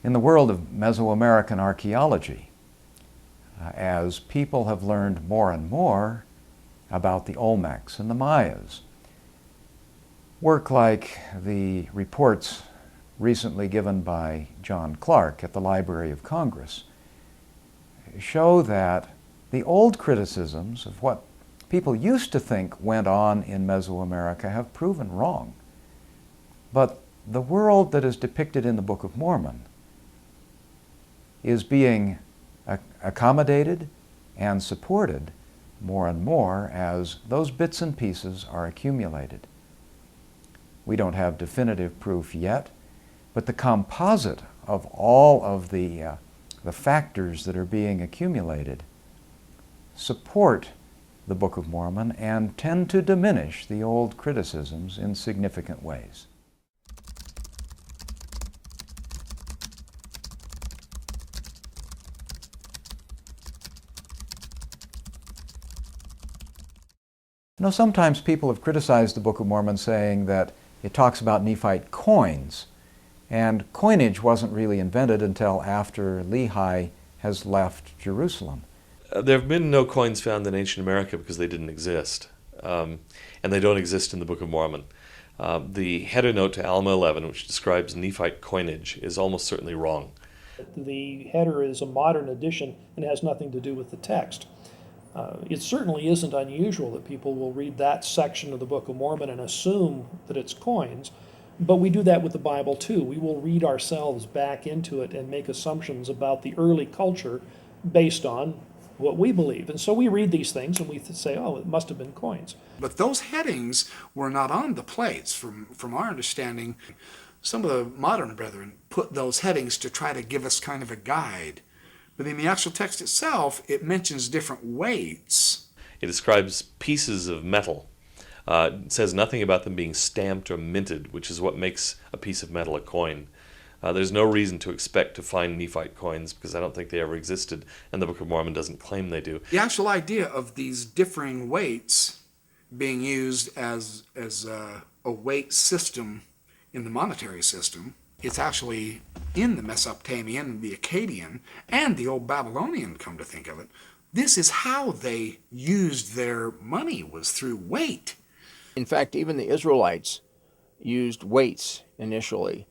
In the world of Mesoamerican archaeology, as people have learned more and more about the Olmecs and the Mayas, work like the reports recently given by John Clark at the Library of Congress show that the old criticisms of what people used to think went on in Mesoamerica have proven wrong. But the world that is depicted in the Book of Mormon is being accommodated and supported more and more as those bits and pieces are accumulated. We don't have definitive proof yet, but the composite of all of the factors that are being accumulated support the Book of Mormon and tend to diminish the old criticisms in significant ways. You know, sometimes people have criticized the Book of Mormon saying that it talks about Nephite coins, and coinage wasn't really invented until after Lehi has left Jerusalem. There have been no coins found in ancient America because they didn't exist, and they don't exist in the Book of Mormon. The header note to Alma 11, which describes Nephite coinage, is almost certainly wrong. The header is a modern addition and has nothing to do with the text. It certainly isn't unusual that people will read that section of the Book of Mormon and assume that it's coins, but we do that with the Bible too. We will read ourselves back into it and make assumptions about the early culture based on what we believe. And so we read these things and we say, oh, it must have been coins. But those headings were not on the plates. From our understanding, some of the modern brethren put those headings to try to give us kind of a guide. But in the actual text itself, it mentions different weights. It describes pieces of metal. It says nothing about them being stamped or minted, which is what makes a piece of metal a coin. There's no reason to expect to find Nephite coins because I don't think they ever existed, and the Book of Mormon doesn't claim they do. The actual idea of these differing weights being used as a weight system in the monetary system, it's actually in the Mesopotamian, the Akkadian, and the Old Babylonian, come to think of it. This is how they used their money, was through weight. In fact, even the Israelites used weights initially.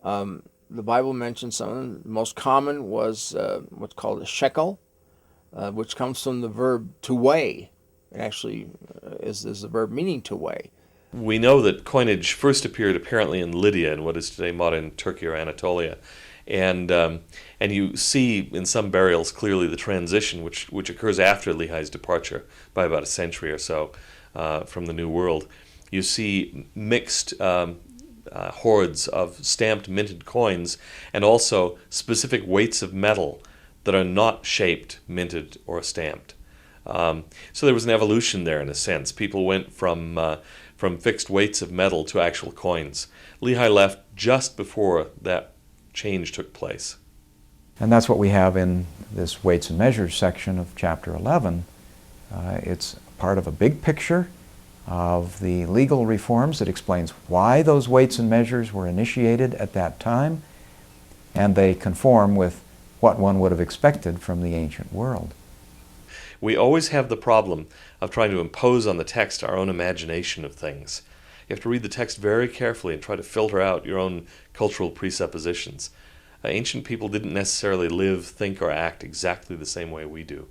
The Bible mentions some of them. The most common was what's called a shekel, which comes from the verb to weigh. It actually is the verb meaning to weigh. We know that coinage first appeared apparently in Lydia, in what is today modern Turkey or Anatolia. And you see in some burials clearly the transition which occurs after Lehi's departure by about a century or so from the New World. You see mixed hordes of stamped minted coins and also specific weights of metal that are not shaped, minted, or stamped. So there was an evolution there in a sense. People went from fixed weights of metal to actual coins. Lehi left just before that change took place. And that's what we have in this weights and measures section of chapter 11. It's part of a big picture of the legal reforms that explains why those weights and measures were initiated at that time, and they conform with what one would have expected from the ancient world. We always have the problem of trying to impose on the text our own imagination of things. You have to read the text very carefully and try to filter out your own cultural presuppositions. Ancient people didn't necessarily live, think, or act exactly the same way we do.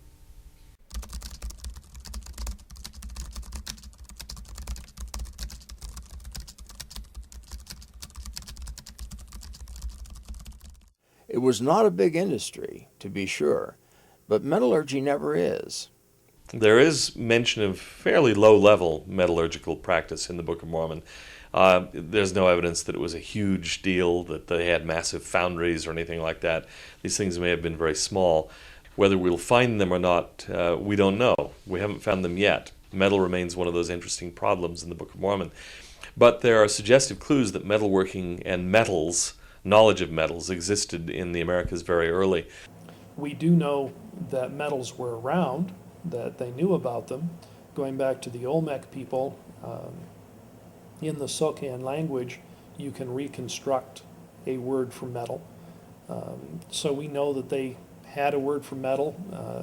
It was not a big industry, to be sure, but metallurgy never is. There is mention of fairly low-level metallurgical practice in the Book of Mormon. There's no evidence that it was a huge deal, that they had massive foundries or anything like that. These things may have been very small. Whether we'll find them or not, we don't know. We haven't found them yet. Metal remains one of those interesting problems in the Book of Mormon. But there are suggestive clues that metalworking and metals, knowledge of metals, existed in the Americas very early. We do know that metals were around, that they knew about them. Going back to the Olmec people, in the Socan language, you can reconstruct a word for metal. So we know that they had a word for metal.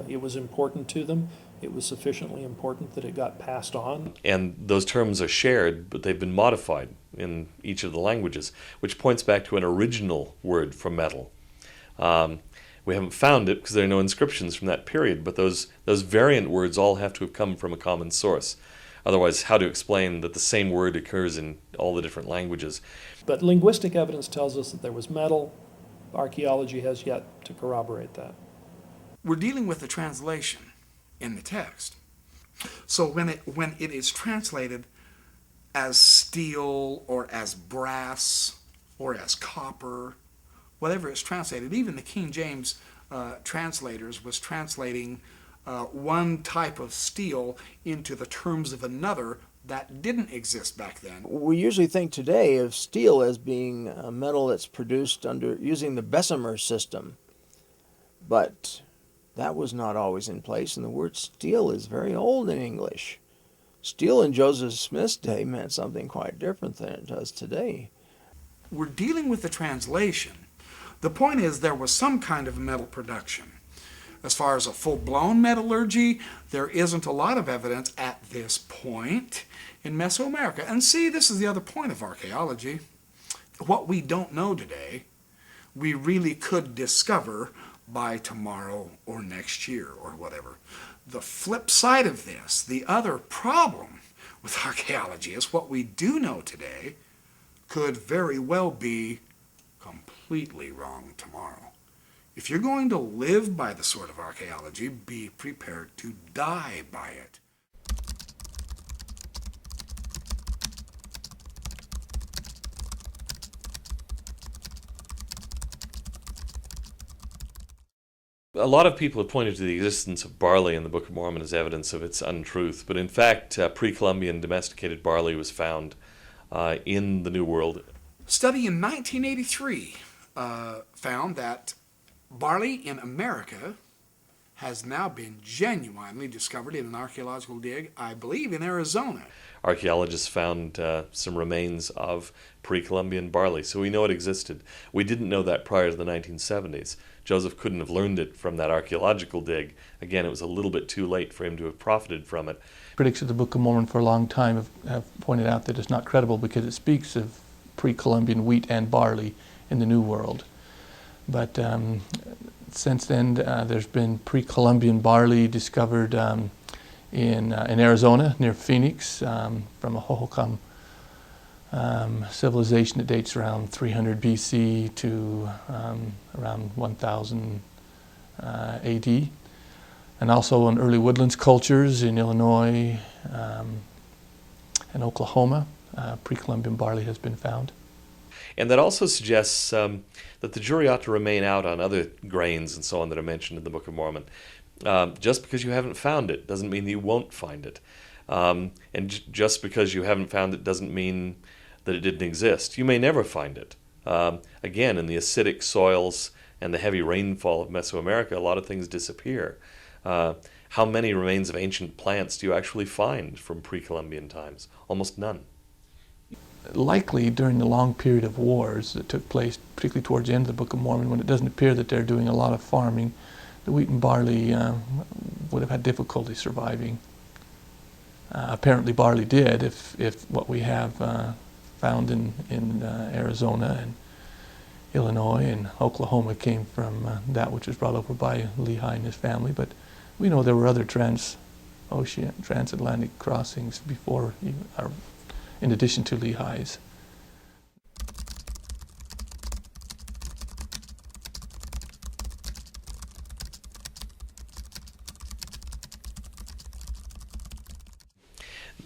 It was important to them. It was sufficiently important that it got passed on. And those terms are shared, but they've been modified in each of the languages, which points back to an original word for metal. We haven't found it because there are no inscriptions from that period, but those variant words all have to have come from a common source. Otherwise, how to explain that the same word occurs in all the different languages? But linguistic evidence tells us that there was metal. Archaeology has yet to corroborate that. We're dealing with the translation in the text. So when it is translated as steel or as brass or as copper, whatever it's translated, even the King James translators was translating one type of steel into the terms of another that didn't exist back then. We usually think today of steel as being a metal that's produced using the Bessemer system, but that was not always in place, and the word steel is very old in English. Steel in Joseph Smith's day meant something quite different than it does today. We're dealing with the translation. The point is there was some kind of metal production. As far as a full-blown metallurgy, there isn't a lot of evidence at this point in Mesoamerica. And see, this is the other point of archaeology. What we don't know today, we really could discover by tomorrow or next year or whatever. The flip side of this, the other problem with archaeology is what we do know today could very well be completely wrong tomorrow. If you're going to live by the sword of archaeology, be prepared to die by it. A lot of people have pointed to the existence of barley in the Book of Mormon as evidence of its untruth, but in fact, pre-Columbian domesticated barley was found in the New World. Study in 1983 found that barley in America has now been genuinely discovered in an archaeological dig, I believe, in Arizona. Archaeologists found some remains of pre-Columbian barley, so we know it existed. We didn't know that prior to the 1970s. Joseph couldn't have learned it from that archaeological dig. Again, it was a little bit too late for him to have profited from it. Critics of the Book of Mormon for a long time have pointed out that it's not credible because it speaks of pre-Columbian wheat and barley in the New World. But since then, there's been pre-Columbian barley discovered in Arizona near Phoenix from a Hohokam civilization that dates around 300 BC to around 1000 AD. And also in early woodlands cultures in Illinois and Oklahoma, pre-Columbian barley has been found. And that also suggests that the jury ought to remain out on other grains and so on that are mentioned in the Book of Mormon. Just because you haven't found it doesn't mean that you won't find it. And just because you haven't found it doesn't mean that it didn't exist. You may never find it. Again, in the acidic soils and the heavy rainfall of Mesoamerica, a lot of things disappear. How many remains of ancient plants do you actually find from pre-Columbian times? Almost none. Likely during the long period of wars that took place, particularly towards the end of the Book of Mormon, when it doesn't appear that they're doing a lot of farming, the wheat and barley would have had difficulty surviving. Apparently barley did, if what we have found in Arizona and Illinois and Oklahoma came from that which was brought over by Lehi and his family. But we know there were other transatlantic crossings before, in addition to Lehi's.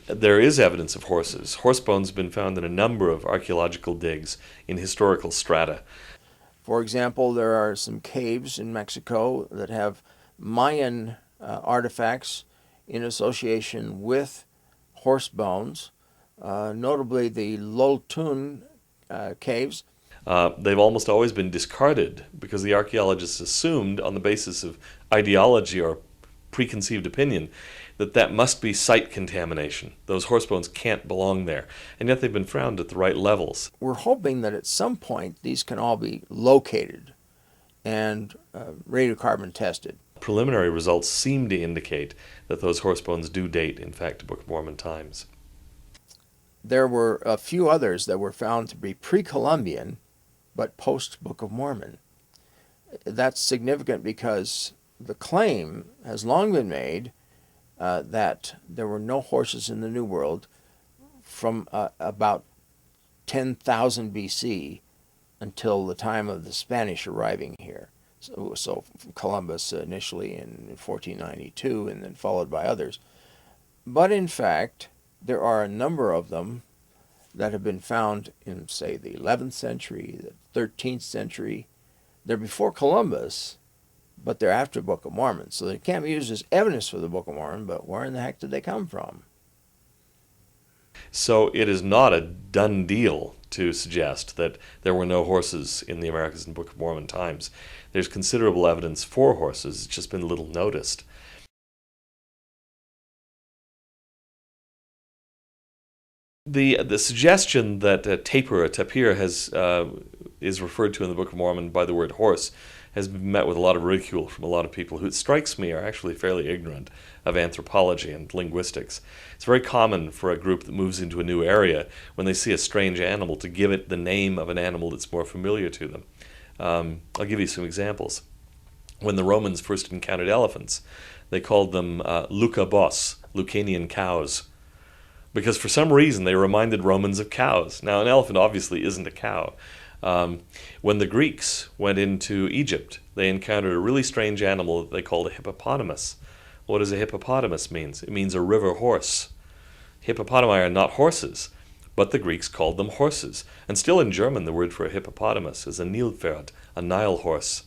There is evidence of horses. Horse bones have been found in a number of archaeological digs in historical strata. For example, there are some caves in Mexico that have Mayan artifacts in association with horse bones, notably the Loltun caves. They've almost always been discarded because the archaeologists assumed, on the basis of ideology or preconceived opinion, that must be site contamination. Those horse bones can't belong there. And yet they've been found at the right levels. We're hoping that at some point these can all be located and radiocarbon tested. Preliminary results seem to indicate that those horse bones do date, in fact, to Book of Mormon times. There were a few others that were found to be pre-Columbian, but post-Book of Mormon. That's significant because the claim has long been made that there were no horses in the New World from about 10,000 BC until the time of the Spanish arriving here. So Columbus initially in 1492 and then followed by others. But in fact, there are a number of them that have been found in, say, the 11th century, the 13th century. They're before Columbus, but they're after the Book of Mormon. So they can't be used as evidence for the Book of Mormon, but where in the heck did they come from? So it is not a done deal to suggest that there were no horses in the Americas in Book of Mormon times. There's considerable evidence for horses. It's just been little noticed. The suggestion that a tapir is referred to in the Book of Mormon by the word horse has been met with a lot of ridicule from a lot of people who, it strikes me, are actually fairly ignorant of anthropology and linguistics. It's very common for a group that moves into a new area, when they see a strange animal, to give it the name of an animal that's more familiar to them. I'll give you some examples. When the Romans first encountered elephants, they called them Lucabos, Lucanian cows, because for some reason they reminded Romans of cows. Now, an elephant obviously isn't a cow. When the Greeks went into Egypt, they encountered a really strange animal that they called a hippopotamus. What does a hippopotamus mean? It means a river horse. Hippopotami are not horses, but the Greeks called them horses. And still in German, the word for a hippopotamus is a Nilpferd, a Nile horse.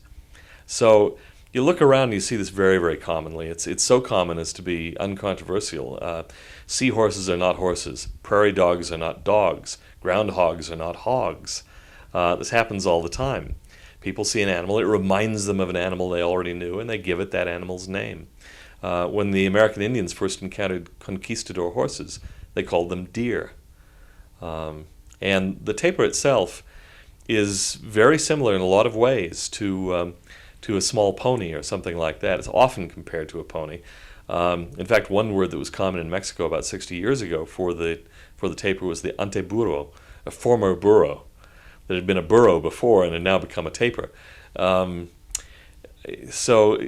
So you look around and you see this very, very commonly. It's so common as to be uncontroversial. Seahorses are not horses. Prairie dogs are not dogs. Groundhogs are not hogs. This happens all the time. People see an animal, it reminds them of an animal they already knew, and they give it that animal's name. When the American Indians first encountered conquistador horses, they called them deer. And the tapir itself is very similar in a lot of ways to a small pony or something like that. It's often compared to a pony. In fact, one word that was common in Mexico about 60 years ago for the tapir was the anteburro, a former burro that had been a burro before and had now become a tapir. So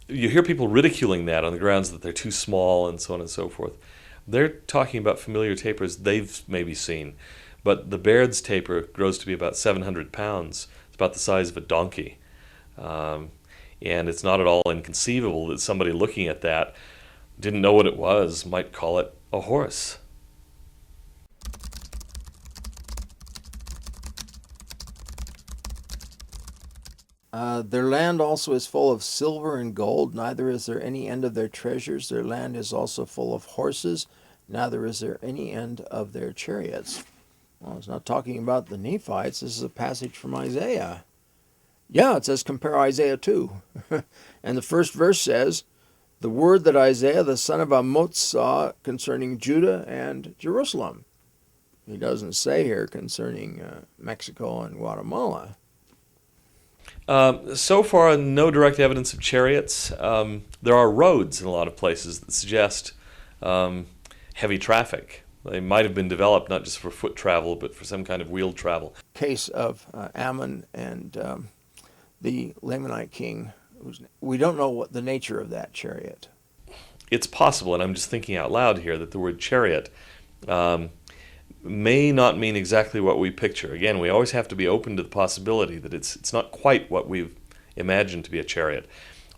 you hear people ridiculing that on the grounds that they're too small and so on and so forth. They're talking about familiar tapirs they've maybe seen, but the Baird's tapir grows to be about 700 pounds. It's about the size of a donkey. And it's not at all inconceivable that somebody looking at that didn't know what it was, might call it a horse. Their land also is full of silver and gold, neither is there any end of their treasures. Their land is also full of horses, neither is there any end of their chariots. Well, it's not talking about the Nephites. This is a passage from Isaiah. Yeah, it says compare Isaiah 2. And the first verse says, the word that Isaiah the son of Amoz saw concerning Judah and Jerusalem. He doesn't say here concerning Mexico and Guatemala. So far, no direct evidence of chariots. There are roads in a lot of places that suggest heavy traffic. They might have been developed not just for foot travel, but for some kind of wheeled travel. Case of Ammon and the Lamanite king. We don't know what the nature of that chariot. It's possible, and I'm just thinking out loud here, that the word chariot may not mean exactly what we picture. Again, we always have to be open to the possibility that it's not quite what we've imagined to be a chariot.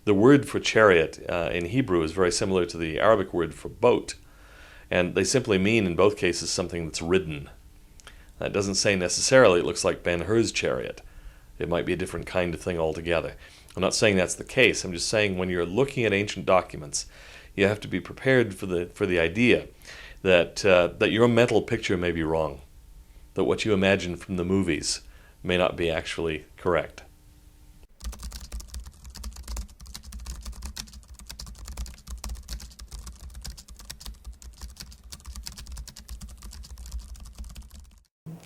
The word for chariot in Hebrew is very similar to the Arabic word for boat, and they simply mean in both cases something that's ridden. That doesn't say necessarily it looks like Ben-Hur's chariot. It might be a different kind of thing altogether. I'm not saying that's the case. I'm just saying when you're looking at ancient documents, you have to be prepared for the idea that your mental picture may be wrong, that what you imagine from the movies may not be actually correct.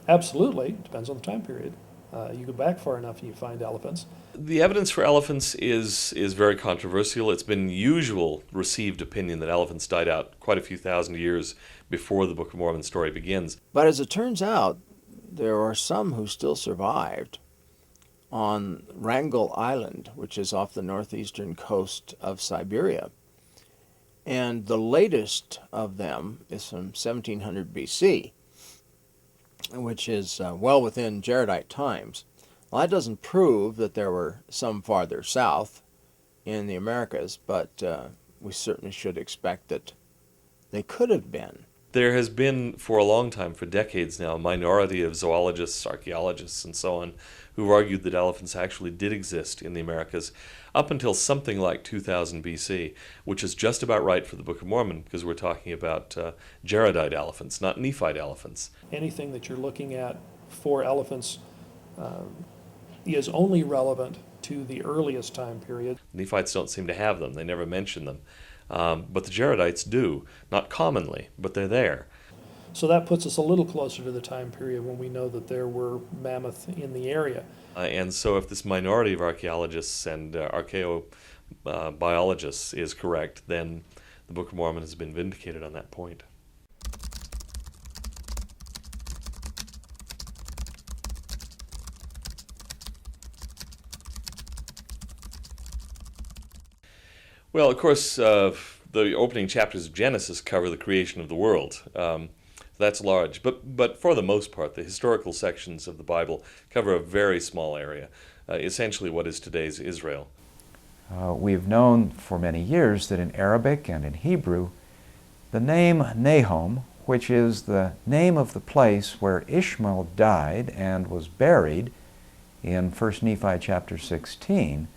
Absolutely. Depends on the time period. You go back far enough and you find elephants. The evidence for elephants is very controversial. It's been usual received opinion that elephants died out quite a few thousand years before the Book of Mormon story begins. But as it turns out, there are some who still survived on Wrangel Island, which is off the northeastern coast of Siberia. And the latest of them is from 1700 BC, which is well within Jaredite times. Well, that doesn't prove that there were some farther south in the Americas, but we certainly should expect that they could have been. There has been, for a long time, for decades now, a minority of zoologists, archaeologists, and so on, who've argued that elephants actually did exist in the Americas up until something like 2000 BC, which is just about right for the Book of Mormon, because we're talking about Jaredite elephants, not Nephite elephants. Anything that you're looking at for elephants is only relevant to the earliest time period. Nephites don't seem to have them. They never mention them. But the Jaredites do, not commonly, but they're there. So that puts us a little closer to the time period when we know that there were mammoth in the area. And so if this minority of archaeologists and archaeobiologists is correct, then the Book of Mormon has been vindicated on that point. Well, of course, the opening chapters of Genesis cover the creation of the world. That's large, but for the most part, the historical sections of the Bible cover a very small area, essentially what is today's Israel. We've known for many years that in Arabic and in Hebrew, the name Nahom, which is the name of the place where Ishmael died and was buried in 1 Nephi chapter 16,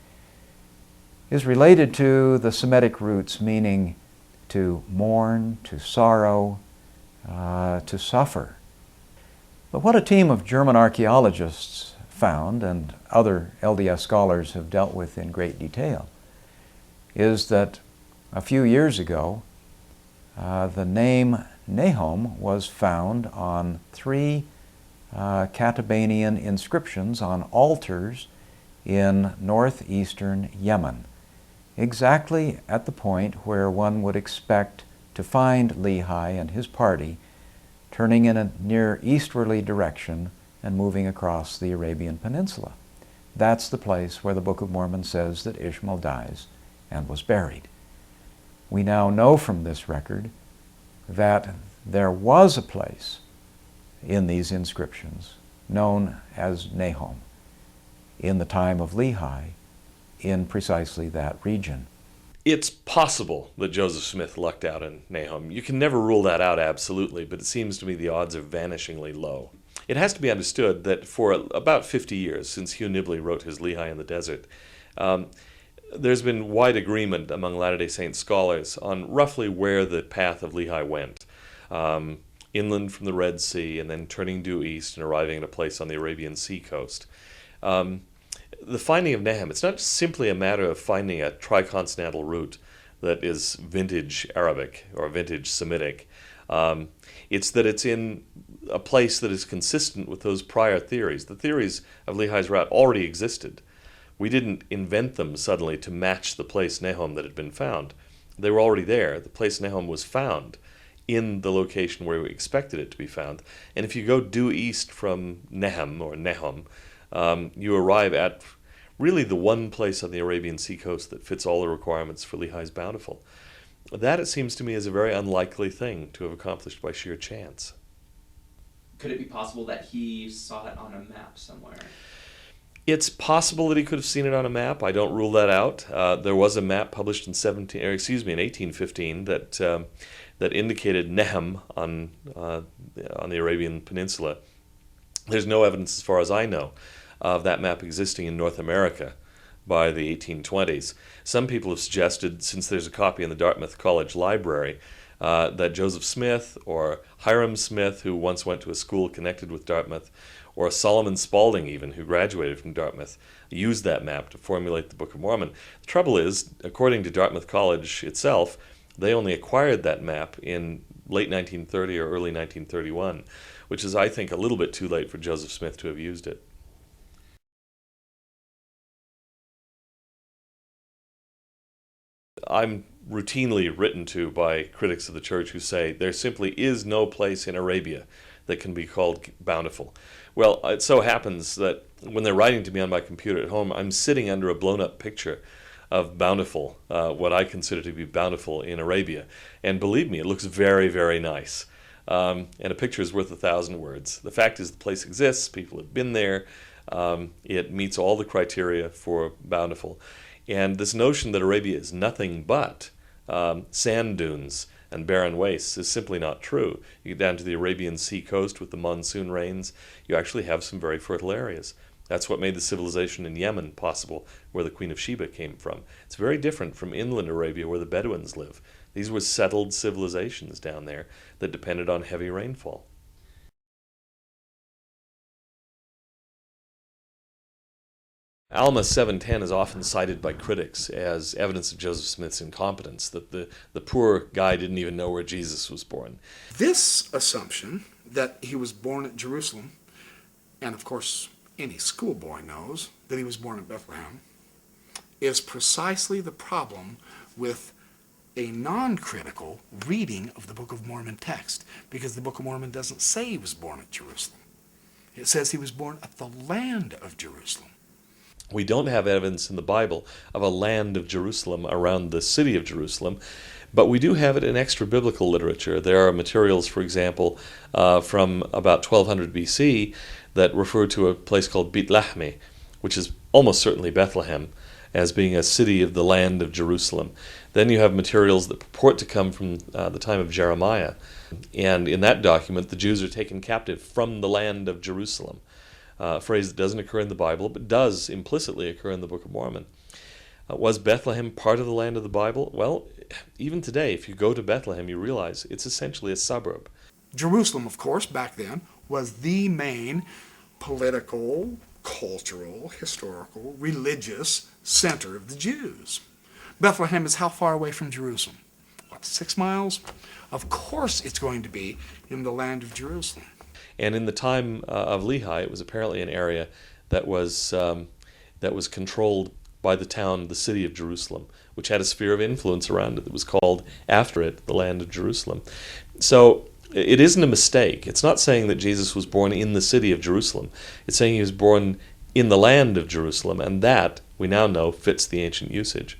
is related to the Semitic roots meaning to mourn, to sorrow, to suffer. But what a team of German archaeologists found, and other LDS scholars have dealt with in great detail, is that a few years ago the name Nahom was found on 3 Katabanian inscriptions on altars in northeastern Yemen, exactly at the point where one would expect to find Lehi and his party turning in a near easterly direction and moving across the Arabian Peninsula. That's the place where the Book of Mormon says that Ishmael dies and was buried. We now know from this record that there was a place in these inscriptions known as Nahom in the time of Lehi in precisely that region. It's possible that Joseph Smith lucked out in Nahom. You can never rule that out absolutely, but it seems to me the odds are vanishingly low. It has to be understood that for about 50 years, since Hugh Nibley wrote his Lehi in the Desert, there's been wide agreement among Latter-day Saint scholars on roughly where the path of Lehi went. Inland from the Red Sea and then turning due east and arriving at a place on the Arabian Sea coast. The finding of Nahom, it's not simply a matter of finding a triconsonantal root that is vintage Arabic or vintage Semitic. It's that it's in a place that is consistent with those prior theories. The theories of Lehi's route already existed. We didn't invent them suddenly to match the place Nahom that had been found. They were already there. The place Nahom was found in the location where we expected it to be found. And if you go due east from Nahom, you arrive at really the one place on the Arabian Sea coast that fits all the requirements for Lehi's Bountiful. That, it seems to me, is a very unlikely thing to have accomplished by sheer chance. Could it be possible that he saw it on a map somewhere? It's possible that he could have seen it on a map. I don't rule that out. There was a map published in 1815 that indicated Nahom on the Arabian Peninsula. There's no evidence, as far as I know, of that map existing in North America by the 1820s. Some people have suggested, since there's a copy in the Dartmouth College Library, that Joseph Smith or Hiram Smith, who once went to a school connected with Dartmouth, or Solomon Spaulding even, who graduated from Dartmouth, used that map to formulate the Book of Mormon. The trouble is, according to Dartmouth College itself, they only acquired that map in late 1930 or early 1931, which is, I think, a little bit too late for Joseph Smith to have used it. I'm routinely written to by critics of the church who say there simply is no place in Arabia that can be called bountiful. Well, it so happens that when they're writing to me on my computer at home, I'm sitting under a blown-up picture of bountiful, what I consider to be bountiful in Arabia. And believe me, it looks very, very nice. And a picture is worth 1,000 words. The fact is the place exists, people have been there, it meets all the criteria for bountiful. And this notion that Arabia is nothing but sand dunes and barren wastes is simply not true. You get down to the Arabian Sea coast with the monsoon rains, you actually have some very fertile areas. That's what made the civilization in Yemen possible, where the Queen of Sheba came from. It's very different from inland Arabia, where the Bedouins live. These were settled civilizations down there that depended on heavy rainfall. Alma 7:10 is often cited by critics as evidence of Joseph Smith's incompetence, that the poor guy didn't even know where Jesus was born. This assumption that he was born at Jerusalem, and of course any schoolboy knows that he was born in Bethlehem, is precisely the problem with a non-critical reading of the Book of Mormon text, because the Book of Mormon doesn't say he was born at Jerusalem. It says he was born at the land of Jerusalem. We don't have evidence in the Bible of a land of Jerusalem around the city of Jerusalem, but we do have it in extra-biblical literature. There are materials, for example, from about 1200 BC that refer to a place called Beit Lahmi, which is almost certainly Bethlehem, as being a city of the land of Jerusalem. Then you have materials that purport to come from the time of Jeremiah, and in that document the Jews are taken captive from the land of Jerusalem. A phrase that doesn't occur in the Bible, but does implicitly occur in the Book of Mormon. Was Bethlehem part of the land of the Bible? Well, even today, if you go to Bethlehem, you realize it's essentially a suburb. Jerusalem, of course, back then, was the main political, cultural, historical, religious center of the Jews. Bethlehem is how far away from Jerusalem? What, 6 miles? Of course it's going to be in the land of Jerusalem. And in the time of Lehi, it was apparently an area that was controlled by the town, the city of Jerusalem, which had a sphere of influence around it that was called, after it, the land of Jerusalem. So it isn't a mistake. It's not saying that Jesus was born in the city of Jerusalem. It's saying he was born in the land of Jerusalem, and that, we now know, fits the ancient usage.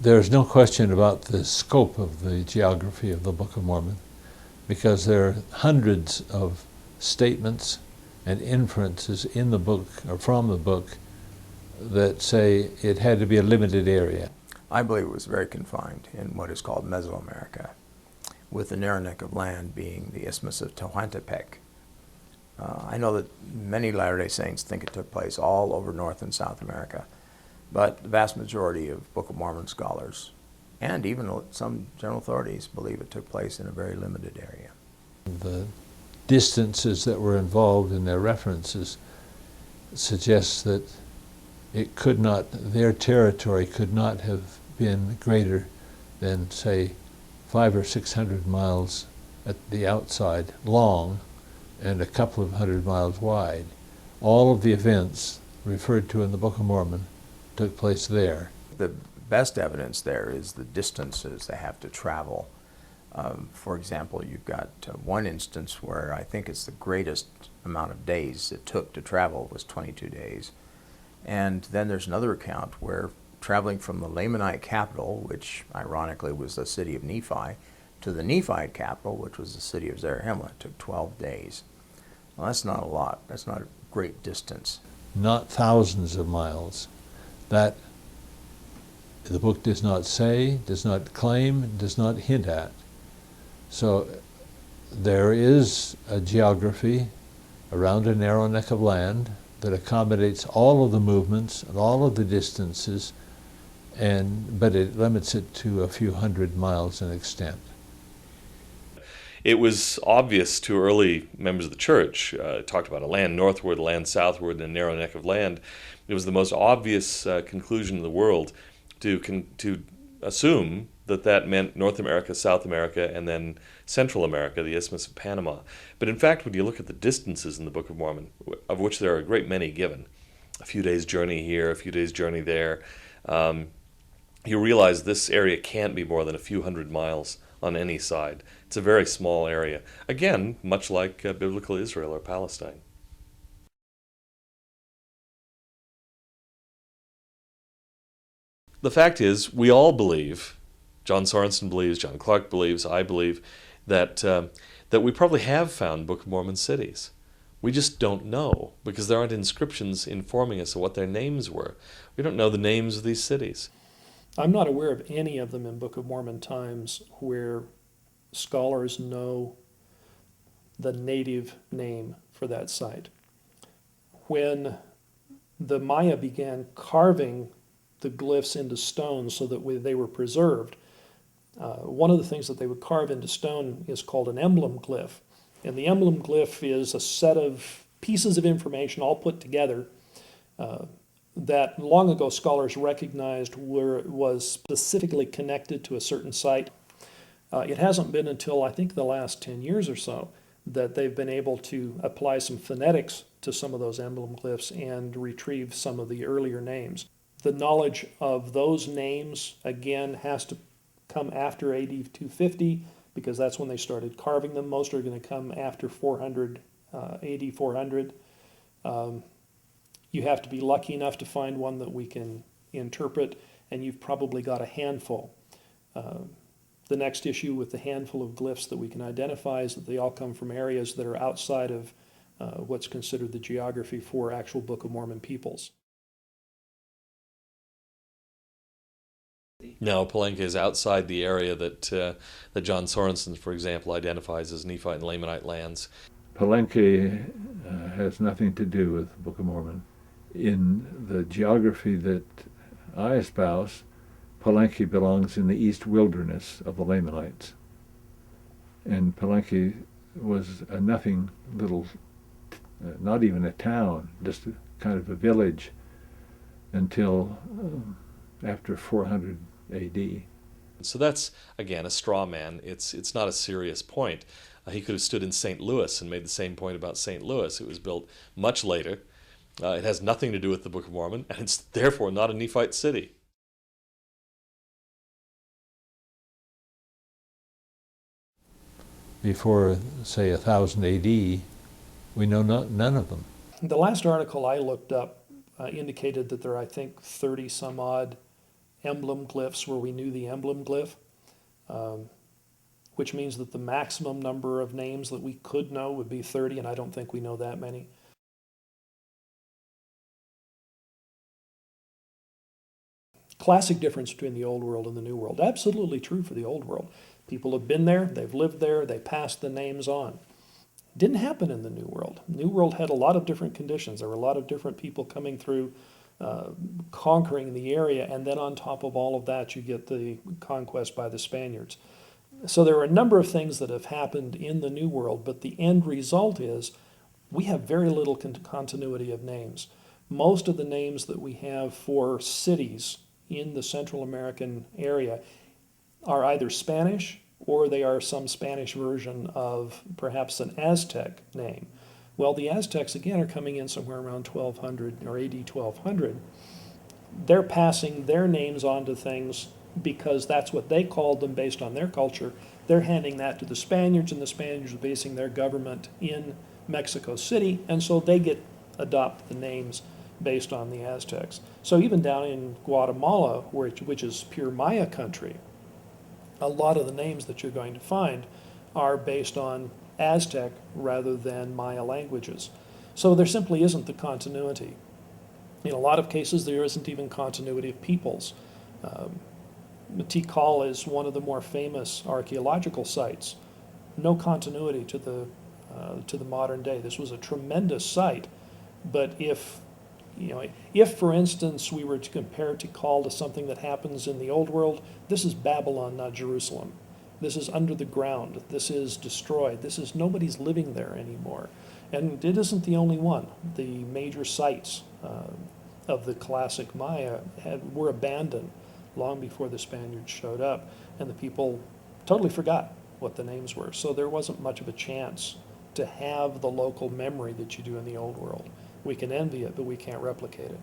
There's no question about the scope of the geography of the Book of Mormon, because there are hundreds of statements and inferences in the book, or from the book, that say it had to be a limited area. I believe it was very confined in what is called Mesoamerica, with the narrow neck of land being the Isthmus of Tehuantepec. I know that many Latter-day Saints think it took place all over North and South America, but the vast majority of Book of Mormon scholars, and even some general authorities, believe it took place in a very limited area. The distances that were involved in their references suggest that it could not, their territory could not have been greater than, say, 500 or 600 miles at the outside long and a couple of hundred miles wide. All of the events referred to in the Book of Mormon took place there. The best evidence there is the distances they have to travel. For example, you've got one instance where I think it's the greatest amount of days it took to travel was 22 days. And then there's another account where traveling from the Lamanite capital, which ironically was the city of Nephi, to the Nephite capital, which was the city of Zarahemla, took 12 days. Well, that's not a lot. That's not a great distance. Not thousands of miles. That the book does not say, does not claim, does not hint at. So there is a geography around a narrow neck of land that accommodates all of the movements and all of the distances, but it limits it to a few hundred miles in extent. It was obvious to early members of the church, talked about a land northward, a land southward, and a narrow neck of land. It was the most obvious conclusion in the world to assume that meant North America, South America, and then Central America, the Isthmus of Panama. But in fact, when you look at the distances in the Book of Mormon, of which there are a great many given, a few days' journey here, a few days' journey there, you realize this area can't be more than a few hundred miles on any side. It's a very small area. Again, much like biblical Israel or Palestine. The fact is, we all believe, John Sorensen believes, John Clark believes, I believe, that we probably have found Book of Mormon cities. We just don't know, because there aren't inscriptions informing us of what their names were. We don't know the names of these cities. I'm not aware of any of them in Book of Mormon times where scholars know the native name for that site. When the Maya began carving the glyphs into stone so that they were preserved, one of the things that they would carve into stone is called an emblem glyph. And the emblem glyph is a set of pieces of information all put together that long ago scholars recognized was specifically connected to a certain site. It hasn't been until I think the last 10 years or so that they've been able to apply some phonetics to some of those emblem glyphs and retrieve some of the earlier names. The knowledge of those names, again, has to come after AD 250 because that's when they started carving them. Most are going to come after 400, AD 400. You have to be lucky enough to find one that we can interpret, and you've probably got a handful. The next issue with the handful of glyphs that we can identify is that they all come from areas that are outside of what's considered the geography for actual Book of Mormon peoples. Now, Palenque is outside the area that John Sorensen, for example, identifies as Nephite and Lamanite lands. Palenque has nothing to do with the Book of Mormon. In the geography that I espouse, Palenque belongs in the east wilderness of the Lamanites. And Palenque was a nothing little, not even a town, just a kind of a village until after 400 AD. So that's, again, a straw man. It's not a serious point. He could have stood in St. Louis and made the same point about St. Louis. It was built much later. It has nothing to do with the Book of Mormon, and it's therefore not a Nephite city. Before, say, 1000 AD, we know none of them. The last article I looked up indicated that there are, I think, 30 some odd emblem glyphs where we knew the emblem glyph, which means that the maximum number of names that we could know would be 30, and I don't think we know that many. Classic difference between the Old World and the New World. Absolutely true for the Old World. People have been there, they've lived there, they passed the names on. Didn't happen in the New World. New World had a lot of different conditions. There were a lot of different people coming through, conquering the area, and then on top of all of that, you get the conquest by the Spaniards. So there are a number of things that have happened in the New World, but the end result is we have very little continuity of names. Most of the names that we have for cities in the Central American area are either Spanish or they are some Spanish version of perhaps an Aztec name. Well, the Aztecs, again, are coming in somewhere around 1200 or AD 1200. They're passing their names on to things because that's what they called them based on their culture. They're handing that to the Spaniards, and the Spaniards are basing their government in Mexico City, and so they adopt the names based on the Aztecs. So even down in Guatemala, which is pure Maya country, a lot of the names that you're going to find are based on Aztec rather than Maya languages. So there simply isn't the continuity. In a lot of cases, there isn't even continuity of peoples. Tikal is one of the more famous archaeological sites. No continuity to the modern day. This was a tremendous site, but if, for instance, we were to compare Tikal to something that happens in the Old World, this is Babylon, not Jerusalem. This is under the ground. This is destroyed. Nobody's living there anymore. And it isn't the only one. The major sites of the classic Maya were abandoned. long before the Spaniards showed up, and the people totally forgot what the names were. So there wasn't much of a chance to have the local memory that you do in the Old World. We can envy it, but we can't replicate it.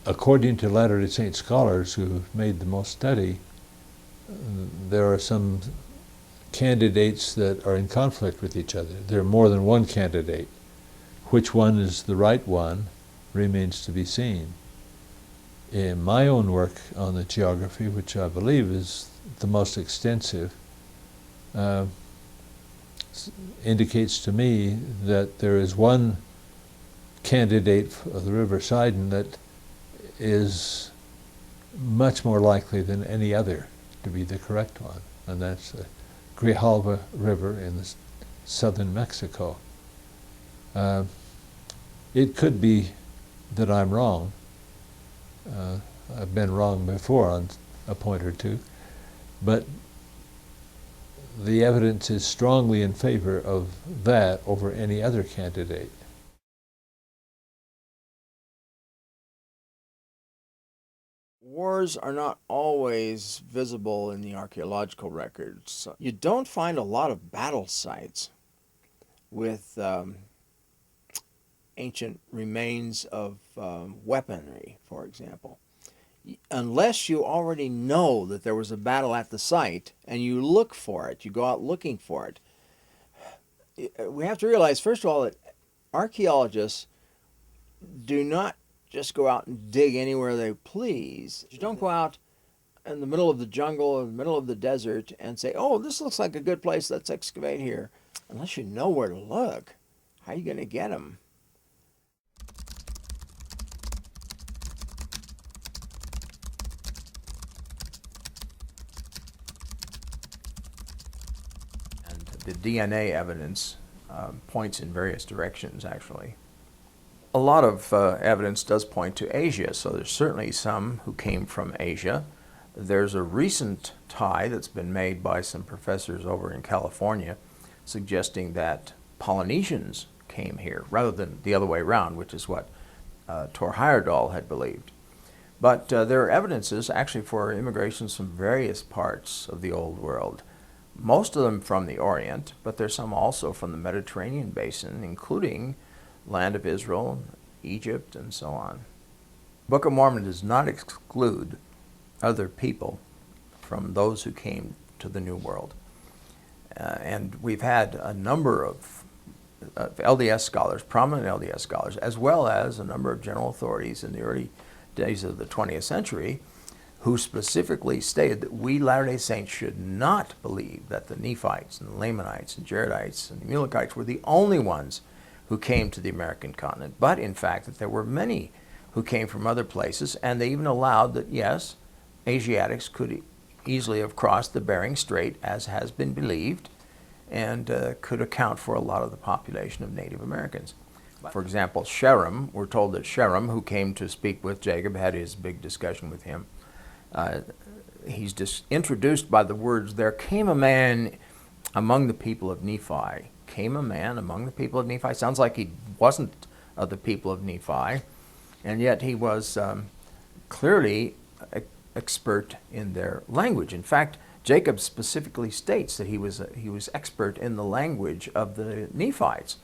According to Latter-day Saint scholars who made the most study, there are some candidates that are in conflict with each other. There are more than one candidate. Which one is the right one remains to be seen. In my own work on the geography, which I believe is the most extensive, indicates to me that there is one candidate of the River Sidon that is much more likely than any other to be the correct one, and that's the Grijalva River in southern Mexico. It could be that I'm wrong. I've been wrong before on a point or two, but the evidence is strongly in favor of that over any other candidate. Wars are not always visible in the archaeological records. You don't find a lot of battle sites with ancient remains of weaponry, for example, unless you already know that there was a battle at the site and you look for it, you go out looking for it. We have to realize, first of all, that archaeologists do not just go out and dig anywhere they please. You don't go out in the middle of the jungle or the middle of the desert and say, oh, this looks like a good place, let's excavate here. Unless you know where to look, how are you going to get them? And the DNA evidence points in various directions, actually. A lot of evidence does point to Asia, so there's certainly some who came from Asia. There's a recent tie that's been made by some professors over in California suggesting that Polynesians came here, rather than the other way around, which is what Tor Heyerdahl had believed. But there are evidences actually for immigrations from various parts of the Old World, most of them from the Orient, but there's some also from the Mediterranean basin, including land of Israel, Egypt, and so on. The Book of Mormon does not exclude other people from those who came to the New World. And we've had a number of LDS scholars, prominent LDS scholars, as well as a number of general authorities in the early days of the 20th century who specifically stated that we Latter-day Saints should not believe that the Nephites and the Lamanites and Jaredites and the Mulekites were the only ones who came to the American continent, but in fact that there were many who came from other places, and they even allowed that, yes, Asiatics could easily have crossed the Bering Strait, as has been believed, and could account for a lot of the population of Native Americans. For example, Sherem, we're told that Sherem, who came to speak with Jacob, had his big discussion with him. He's just introduced by the words, there came a man among the people of Nephi. Came a man among the people of Nephi. Sounds like he wasn't of the people of Nephi, and yet he was clearly expert in their language. In fact, Jacob specifically states that he was expert in the language of the Nephites.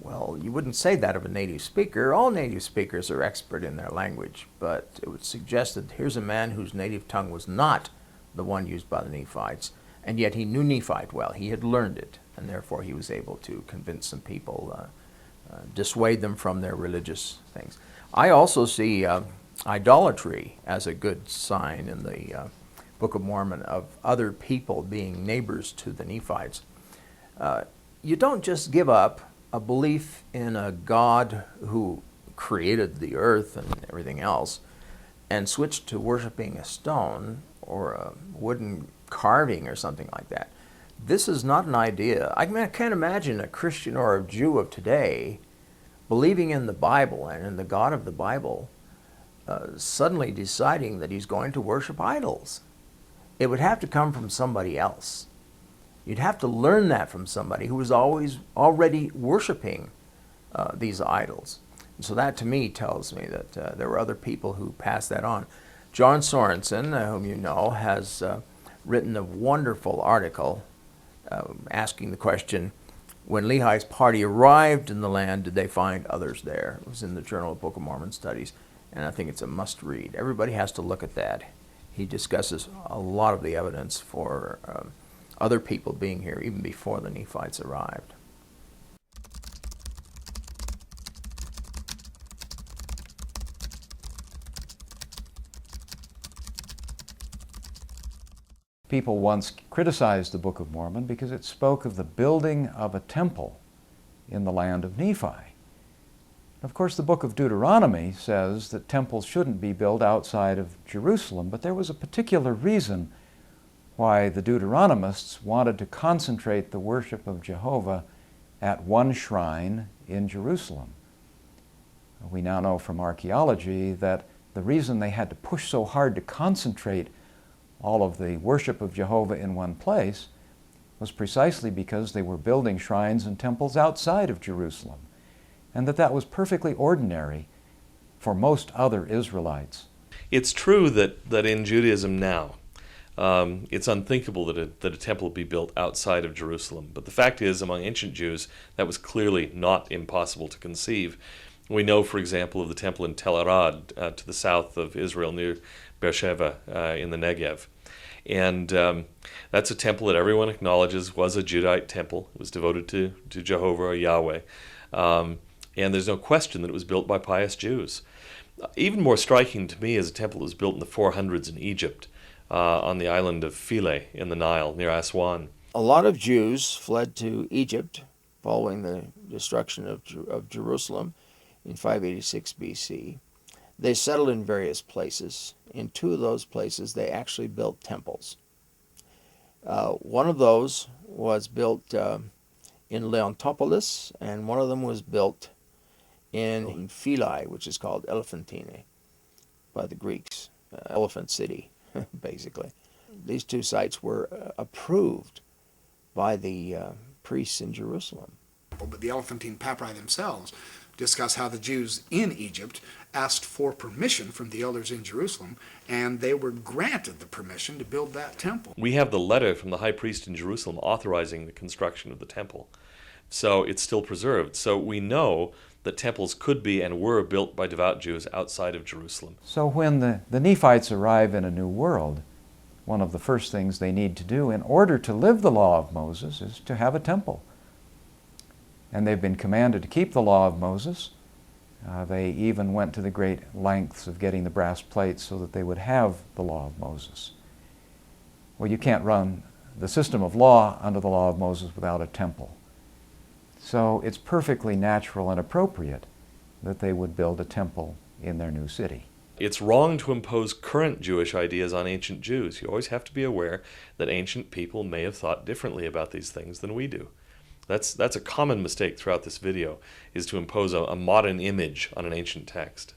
Well, you wouldn't say that of a native speaker. All native speakers are expert in their language, but it would suggest that here's a man whose native tongue was not the one used by the Nephites, and yet he knew Nephite well. He had learned it, and therefore he was able to convince some people, dissuade them from their religious things. I also see idolatry as a good sign in the Book of Mormon of other people being neighbors to the Nephites. You don't just give up a belief in a God who created the earth and everything else and switch to worshiping a stone or a wooden carving or something like that. This is not an idea. I can't imagine a Christian or a Jew of today believing in the Bible and in the God of the Bible suddenly deciding that he's going to worship idols. It would have to come from somebody else. You'd have to learn that from somebody who was already worshiping these idols. And so that to me tells me that there were other people who passed that on. John Sorensen, whom you know, has written a wonderful article asking the question, when Lehi's party arrived in the land, did they find others there? It was in the Journal of Book of Mormon Studies, and I think it's a must-read. Everybody has to look at that. He discusses a lot of the evidence for other people being here even before the Nephites arrived. People once criticized the Book of Mormon because it spoke of the building of a temple in the land of Nephi. Of course, the book of Deuteronomy says that temples shouldn't be built outside of Jerusalem, but there was a particular reason why the Deuteronomists wanted to concentrate the worship of Jehovah at one shrine in Jerusalem. We now know from archaeology that the reason they had to push so hard to concentrate all of the worship of Jehovah in one place was precisely because they were building shrines and temples outside of Jerusalem, and that was perfectly ordinary for most other Israelites. It's true that in Judaism now, it's unthinkable that a temple be built outside of Jerusalem. But the fact is, among ancient Jews, that was clearly not impossible to conceive. We know, for example, of the temple in Tel Arad, to the south of Israel, near Beersheba in the Negev. And that's a temple that everyone acknowledges was a Judite temple. It was devoted to Jehovah or Yahweh. And there's no question that it was built by pious Jews. Even more striking to me is a temple that was built in the 400s in Egypt, on the island of Philae in the Nile, near Aswan. A lot of Jews fled to Egypt following the destruction of Jerusalem in 586 BC. They settled in various places. In two of those places, they actually built temples. One of those was built in Leontopolis, and one of them was built in Philae, which is called Elephantine by the Greeks, Elephant City, basically. These two sites were approved by the priests in Jerusalem. But the Elephantine papyri themselves discuss how the Jews in Egypt asked for permission from the elders in Jerusalem, and they were granted the permission to build that temple. We have the letter from the high priest in Jerusalem authorizing the construction of the temple. So it's still preserved. So we know that temples could be and were built by devout Jews outside of Jerusalem. So when the Nephites arrive in a new world, one of the first things they need to do in order to live the law of Moses is to have a temple. And they've been commanded to keep the law of Moses. They even went to the great lengths of getting the brass plates so that they would have the law of Moses. Well, you can't run the system of law under the law of Moses without a temple. So it's perfectly natural and appropriate that they would build a temple in their new city. It's wrong to impose current Jewish ideas on ancient Jews. You always have to be aware that ancient people may have thought differently about these things than we do. That's a common mistake throughout this video, is to impose a modern image on an ancient text.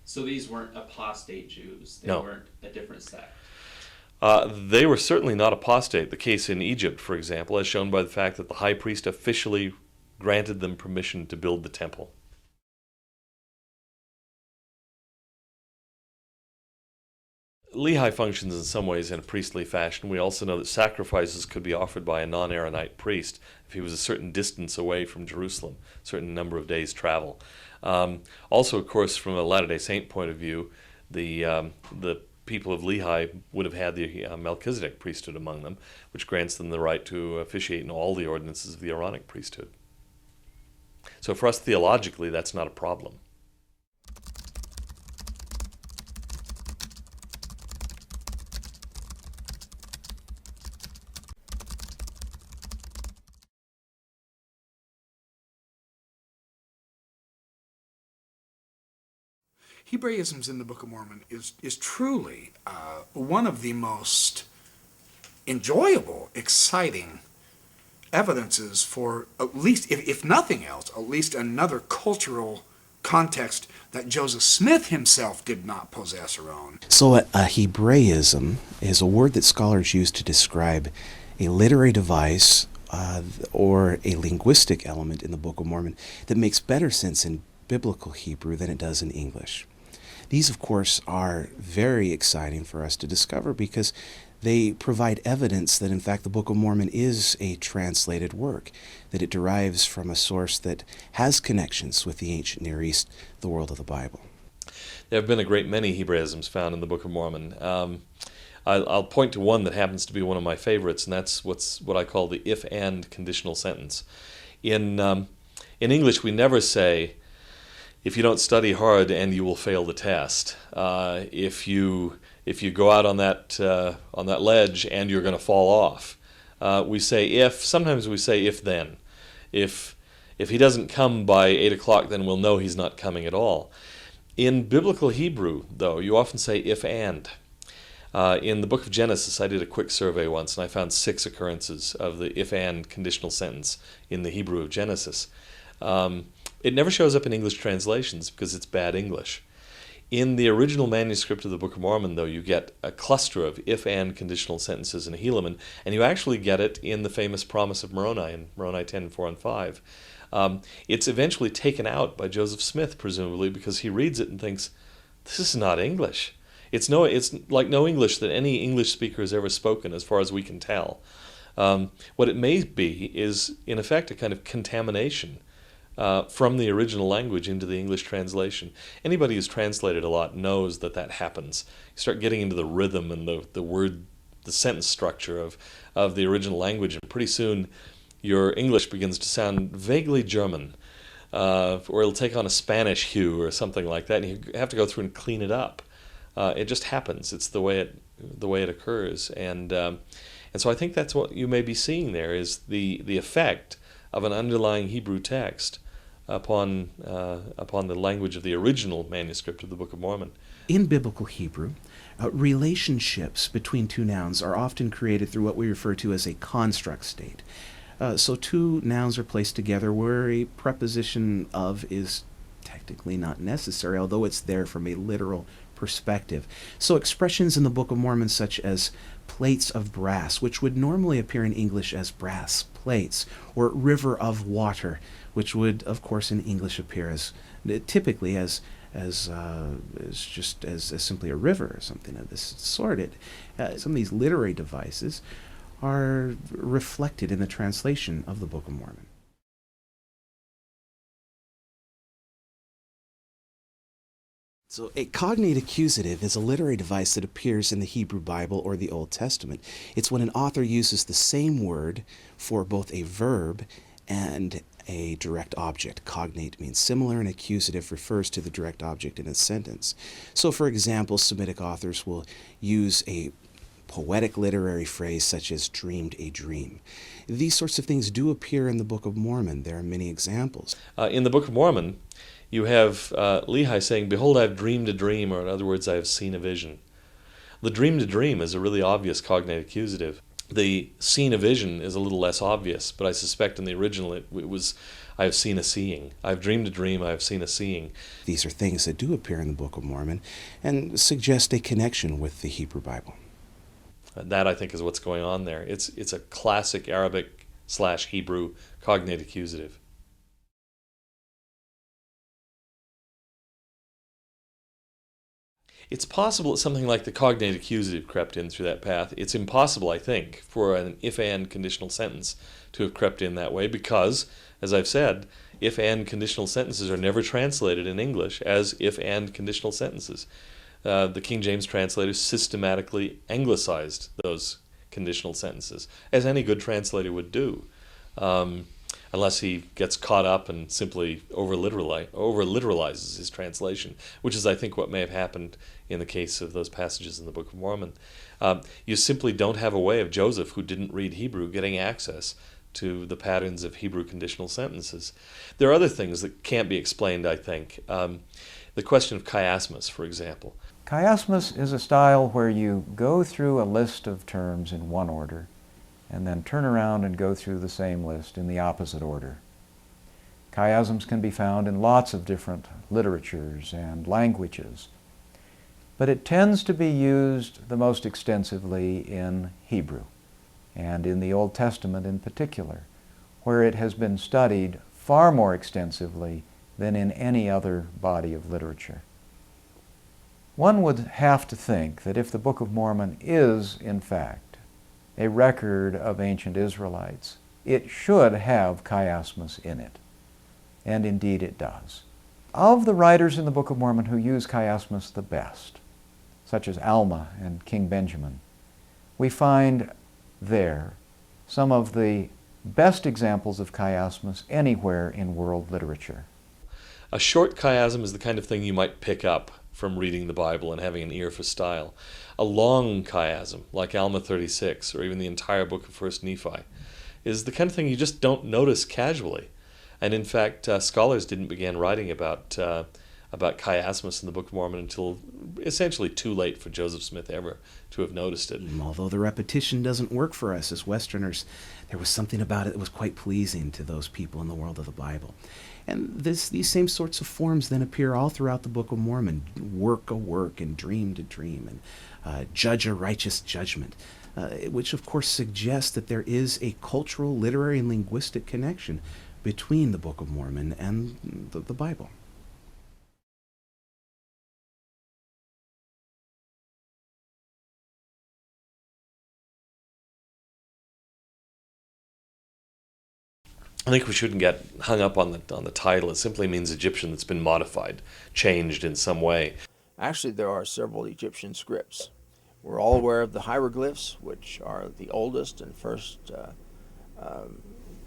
So these weren't apostate Jews? They No. weren't a different sect? They were certainly not apostate. The case in Egypt, for example, as shown by the fact that the high priest officially granted them permission to build the temple. Lehi functions in some ways in a priestly fashion. We also know that sacrifices could be offered by a non-Aaronite priest if he was a certain distance away from Jerusalem, a certain number of days' travel. Also, of course, from a Latter-day Saint point of view, the people of Lehi would have had the Melchizedek priesthood among them, which grants them the right to officiate in all the ordinances of the Aaronic priesthood. So for us, theologically, that's not a problem. Hebraisms in the Book of Mormon is truly one of the most enjoyable, exciting evidences for at least, if nothing else, at least another cultural context that Joseph Smith himself did not possess or own. So a Hebraism is a word that scholars use to describe a literary device or a linguistic element in the Book of Mormon that makes better sense in biblical Hebrew than it does in English. These, of course, are very exciting for us to discover because they provide evidence that, in fact, the Book of Mormon is a translated work, that it derives from a source that has connections with the ancient Near East, the world of the Bible. There have been a great many Hebraisms found in the Book of Mormon. I'll point to one that happens to be one of my favorites, and that's what I call the if-and conditional sentence. In English, we never say, if you don't study hard and you will fail the test. If you go out on that ledge and you're going to fall off. We say if. Sometimes we say if then. If he doesn't come by 8 o'clock, then we'll know he's not coming at all. In biblical Hebrew, though, you often say if and. In the book of Genesis, I did a quick survey once, and I found 6 occurrences of the if and conditional sentence in the Hebrew of Genesis. It never shows up in English translations because it's bad English. In the original manuscript of the Book of Mormon, though, you get a cluster of if-and conditional sentences in Helaman, and you actually get it in the famous Promise of Moroni in Moroni 10, 4 and 5. It's eventually taken out by Joseph Smith, presumably, because he reads it and thinks, this is not English. It's like no English that any English speaker has ever spoken, as far as we can tell. What it may be is, in effect, a kind of contamination from the original language into the English translation. Anybody who's translated a lot knows that happens. You start getting into the rhythm and the sentence structure of the original language, and pretty soon your English begins to sound vaguely German, or it'll take on a Spanish hue or something like that, and you have to go through and clean it up. It just happens. It's the way it occurs, and so I think that's what you may be seeing there is the effect of an underlying Hebrew text upon the language of the original manuscript of the Book of Mormon. In biblical Hebrew, relationships between two nouns are often created through what we refer to as a construct state. So two nouns are placed together where a preposition of is technically not necessary, although it's there from a literal perspective. So expressions in the Book of Mormon such as plates of brass, which would normally appear in English as brass plates, or river of water, which would, of course, in English appear as typically as simply a river or something of this sort. Some of these literary devices are reflected in the translation of the Book of Mormon. So a cognate accusative is a literary device that appears in the Hebrew Bible or the Old Testament. It's when an author uses the same word for both a verb and a direct object. Cognate means similar, and accusative refers to the direct object in a sentence. So, for example, Semitic authors will use a poetic literary phrase such as dreamed a dream. These sorts of things do appear in the Book of Mormon. There are many examples. In the Book of Mormon, you have Lehi saying, behold, I have dreamed a dream, or in other words, I have seen a vision. The dreamed a dream is a really obvious cognate accusative. The seen a vision is a little less obvious, but I suspect in the original it was, I have seen a seeing. I have dreamed a dream, I have seen a seeing. These are things that do appear in the Book of Mormon and suggest a connection with the Hebrew Bible. That, I think, is what's going on there. It's a classic Arabic/Hebrew cognate accusative. It's possible that something like the cognate accusative crept in through that path. It's impossible, I think, for an if-and conditional sentence to have crept in that way because, as I've said, if-and conditional sentences are never translated in English as if-and conditional sentences. The King James translators systematically anglicized those conditional sentences, as any good translator would do, unless he gets caught up and simply over-literalizes his translation, which is, I think, what may have happened in the case of those passages in the Book of Mormon. You simply don't have a way of Joseph, who didn't read Hebrew, getting access to the patterns of Hebrew conditional sentences. There are other things that can't be explained, I think. The question of chiasmus, for example. Chiasmus is a style where you go through a list of terms in one order and then turn around and go through the same list in the opposite order. Chiasms can be found in lots of different literatures and languages, but it tends to be used the most extensively in Hebrew. and in the Old Testament in particular, where it has been studied far more extensively than in any other body of literature. One would have to think that if the Book of Mormon is, in fact, a record of ancient Israelites, it should have chiasmus in it. And indeed it does. Of the writers in the Book of Mormon who use chiasmus the best, such as Alma and King Benjamin, we find there some of the best examples of chiasmus anywhere in world literature. A short chiasm is the kind of thing you might pick up from reading the Bible and having an ear for style. A long chiasm, like Alma 36, or even the entire book of 1st Nephi, is the kind of thing you just don't notice casually. And in fact, scholars didn't begin writing about chiasmus in the Book of Mormon until essentially too late for Joseph Smith ever to have noticed it. Although the repetition doesn't work for us as Westerners, there was something about it that was quite pleasing to those people in the world of the Bible. And these same sorts of forms then appear all throughout the Book of Mormon. Work a work, and dream to dream, and judge a righteous judgment, which of course suggests that there is a cultural, literary, and linguistic connection between the Book of Mormon and the Bible. I think we shouldn't get hung up on the title. It simply means Egyptian that's been modified, changed in some way. Actually, there are several Egyptian scripts. We're all aware of the hieroglyphs, which are the oldest and first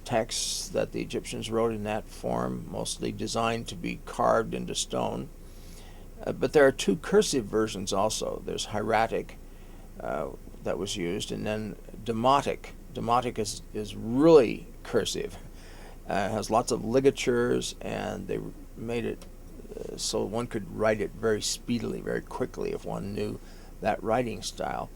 texts that the Egyptians wrote in that form, mostly designed to be carved into stone. But there are two cursive versions also. There's hieratic that was used, and then Demotic. Demotic is really cursive. It has lots of ligatures, and they made it so one could write it very speedily, very quickly, if one knew that writing style.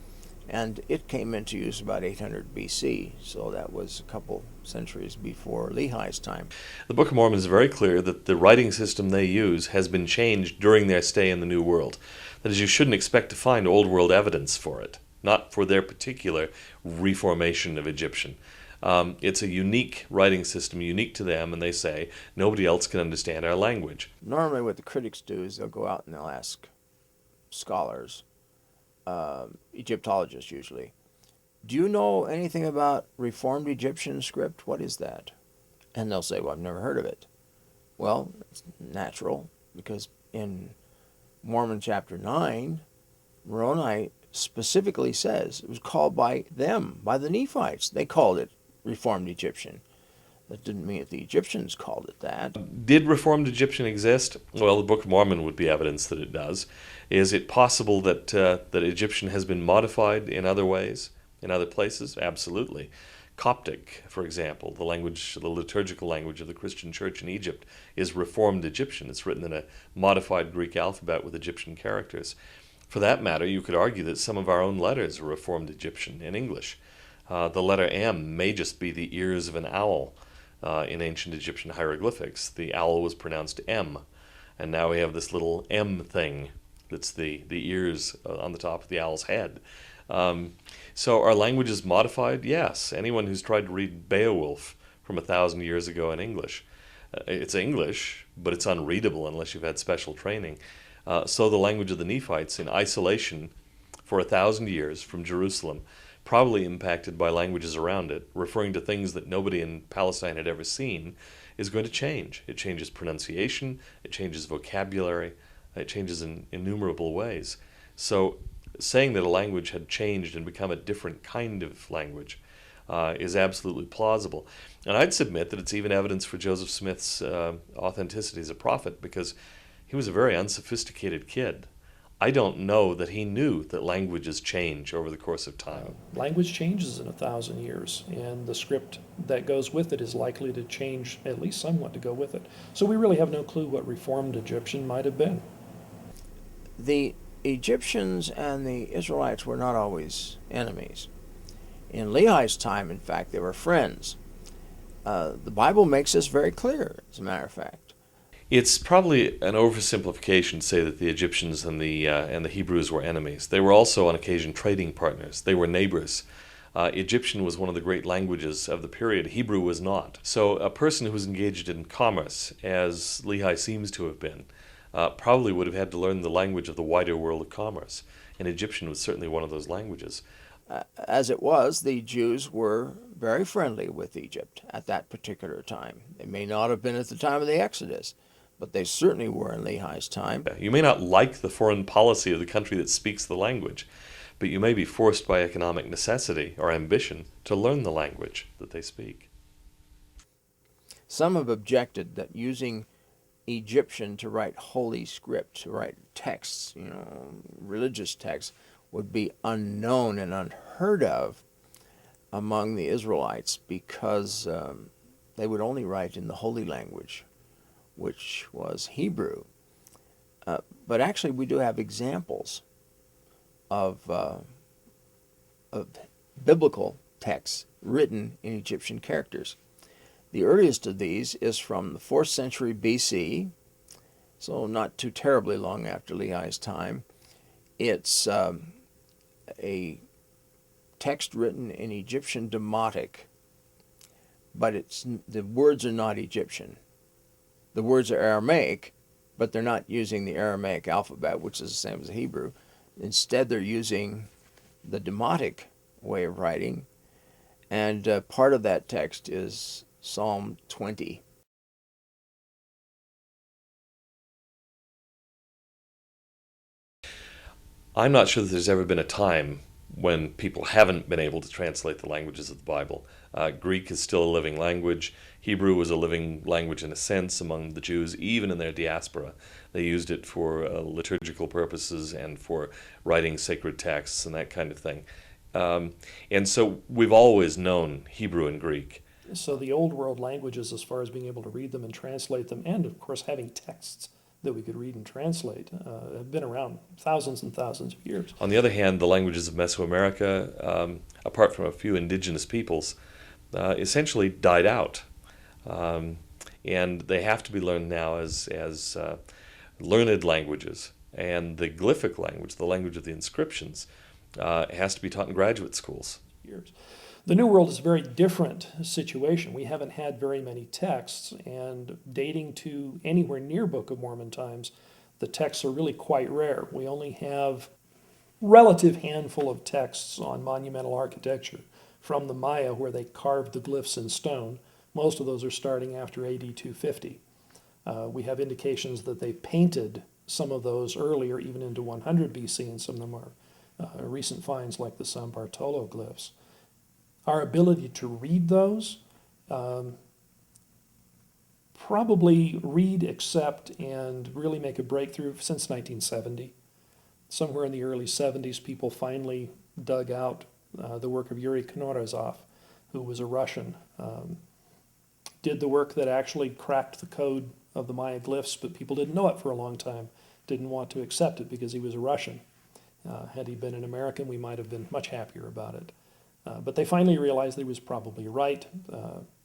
And it came into use about 800 BC, so that was a couple centuries before Lehi's time. The Book of Mormon is very clear that the writing system they use has been changed during their stay in the New World. That is, you shouldn't expect to find Old World evidence for it, not for their particular reformation of Egyptian. It's a unique writing system, unique to them, and they say nobody else can understand our language. Normally what the critics do is they'll go out and they'll ask scholars, Egyptologists usually, do you know anything about Reformed Egyptian script? What is that? And they'll say, well, I've never heard of it. Well, it's natural, because in Mormon chapter 9, Moroni specifically says it was called by them, by the Nephites. They called it Reformed Egyptian. That didn't mean that the Egyptians called it that. Did Reformed Egyptian exist? Well, the Book of Mormon would be evidence that it does. Is it possible that that Egyptian has been modified in other ways, in other places? Absolutely. Coptic, for example, the liturgical language of the Christian church in Egypt, is Reformed Egyptian. It's written in a modified Greek alphabet with Egyptian characters. For that matter, you could argue that some of our own letters are Reformed Egyptian in English. The letter M may just be the ears of an owl. In ancient Egyptian hieroglyphics, the owl was pronounced M, and now we have this little M thing that's the ears on the top of the owl's head. So our language is modified? Yes. Anyone who's tried to read Beowulf from 1,000 years ago in English, it's English, but it's unreadable unless you've had special training. So the language of the Nephites in isolation for 1,000 years from Jerusalem, probably impacted by languages around it, referring to things that nobody in Palestine had ever seen, is going to change. It changes pronunciation, it changes vocabulary, it changes in innumerable ways. So saying that a language had changed and become a different kind of language is absolutely plausible. And I'd submit that it's even evidence for Joseph Smith's authenticity as a prophet, because he was a very unsophisticated kid. I don't know that he knew that languages change over the course of time. Language changes in 1,000 years, and the script that goes with it is likely to change at least somewhat to go with it. So we really have no clue what Reformed Egyptian might have been. The Egyptians and the Israelites were not always enemies. In Lehi's time, in fact, they were friends. The Bible makes this very clear, as a matter of fact. It's probably an oversimplification to say that the Egyptians and the Hebrews were enemies. They were also on occasion trading partners. They were neighbors. Egyptian was one of the great languages of the period. Hebrew was not. So a person who was engaged in commerce, as Lehi seems to have been, probably would have had to learn the language of the wider world of commerce. And Egyptian was certainly one of those languages. As it was, the Jews were very friendly with Egypt at that particular time. They may not have been at the time of the Exodus, but they certainly were in Lehi's time. You may not like the foreign policy of the country that speaks the language, but you may be forced by economic necessity or ambition to learn the language that they speak. Some have objected that using Egyptian to write holy script, to write texts, religious texts, would be unknown and unheard of among the Israelites because they would only write in the holy language, which was Hebrew. But actually we do have examples of biblical texts written in Egyptian characters. The earliest of these is from the 4th century BC, so not too terribly long after Lehi's time. It's a text written in Egyptian Demotic, but the words are not Egyptian. The words are Aramaic, but they're not using the Aramaic alphabet, which is the same as the Hebrew. Instead, they're using the Demotic way of writing, and part of that text is Psalm 20. I'm not sure that there's ever been a time when people haven't been able to translate the languages of the Bible. Greek is still a living language. Hebrew was a living language in a sense among the Jews, even in their diaspora. They used it for liturgical purposes and for writing sacred texts and that kind of thing. And so we've always known Hebrew and Greek. So the old world languages, as far as being able to read them and translate them, and of course having texts that we could read and translate, have been around thousands and thousands of years. On the other hand, the languages of Mesoamerica, apart from a few indigenous peoples, essentially died out. And they have to be learned now as learned languages. And the glyphic language, the language of the inscriptions, has to be taught in graduate schools. Years. The New World is a very different situation. We haven't had very many texts, and dating to anywhere near Book of Mormon times, the texts are really quite rare. We only have relative handful of texts on monumental architecture from the Maya where they carved the glyphs in stone. Most of those are starting after AD 250. We have indications that they painted some of those earlier, even into 100 BC, and some of them are recent finds like the San Bartolo glyphs. Our ability to read those, probably read, accept, and really make a breakthrough since 1970. Somewhere in the early 70s, people finally dug out the work of Yuri Knorozov, who was a Russian. Did the work that actually cracked the code of the Maya glyphs, but people didn't know it for a long time, didn't want to accept it because he was a Russian. Had he been an American, we might have been much happier about it. But they finally realized he was probably right.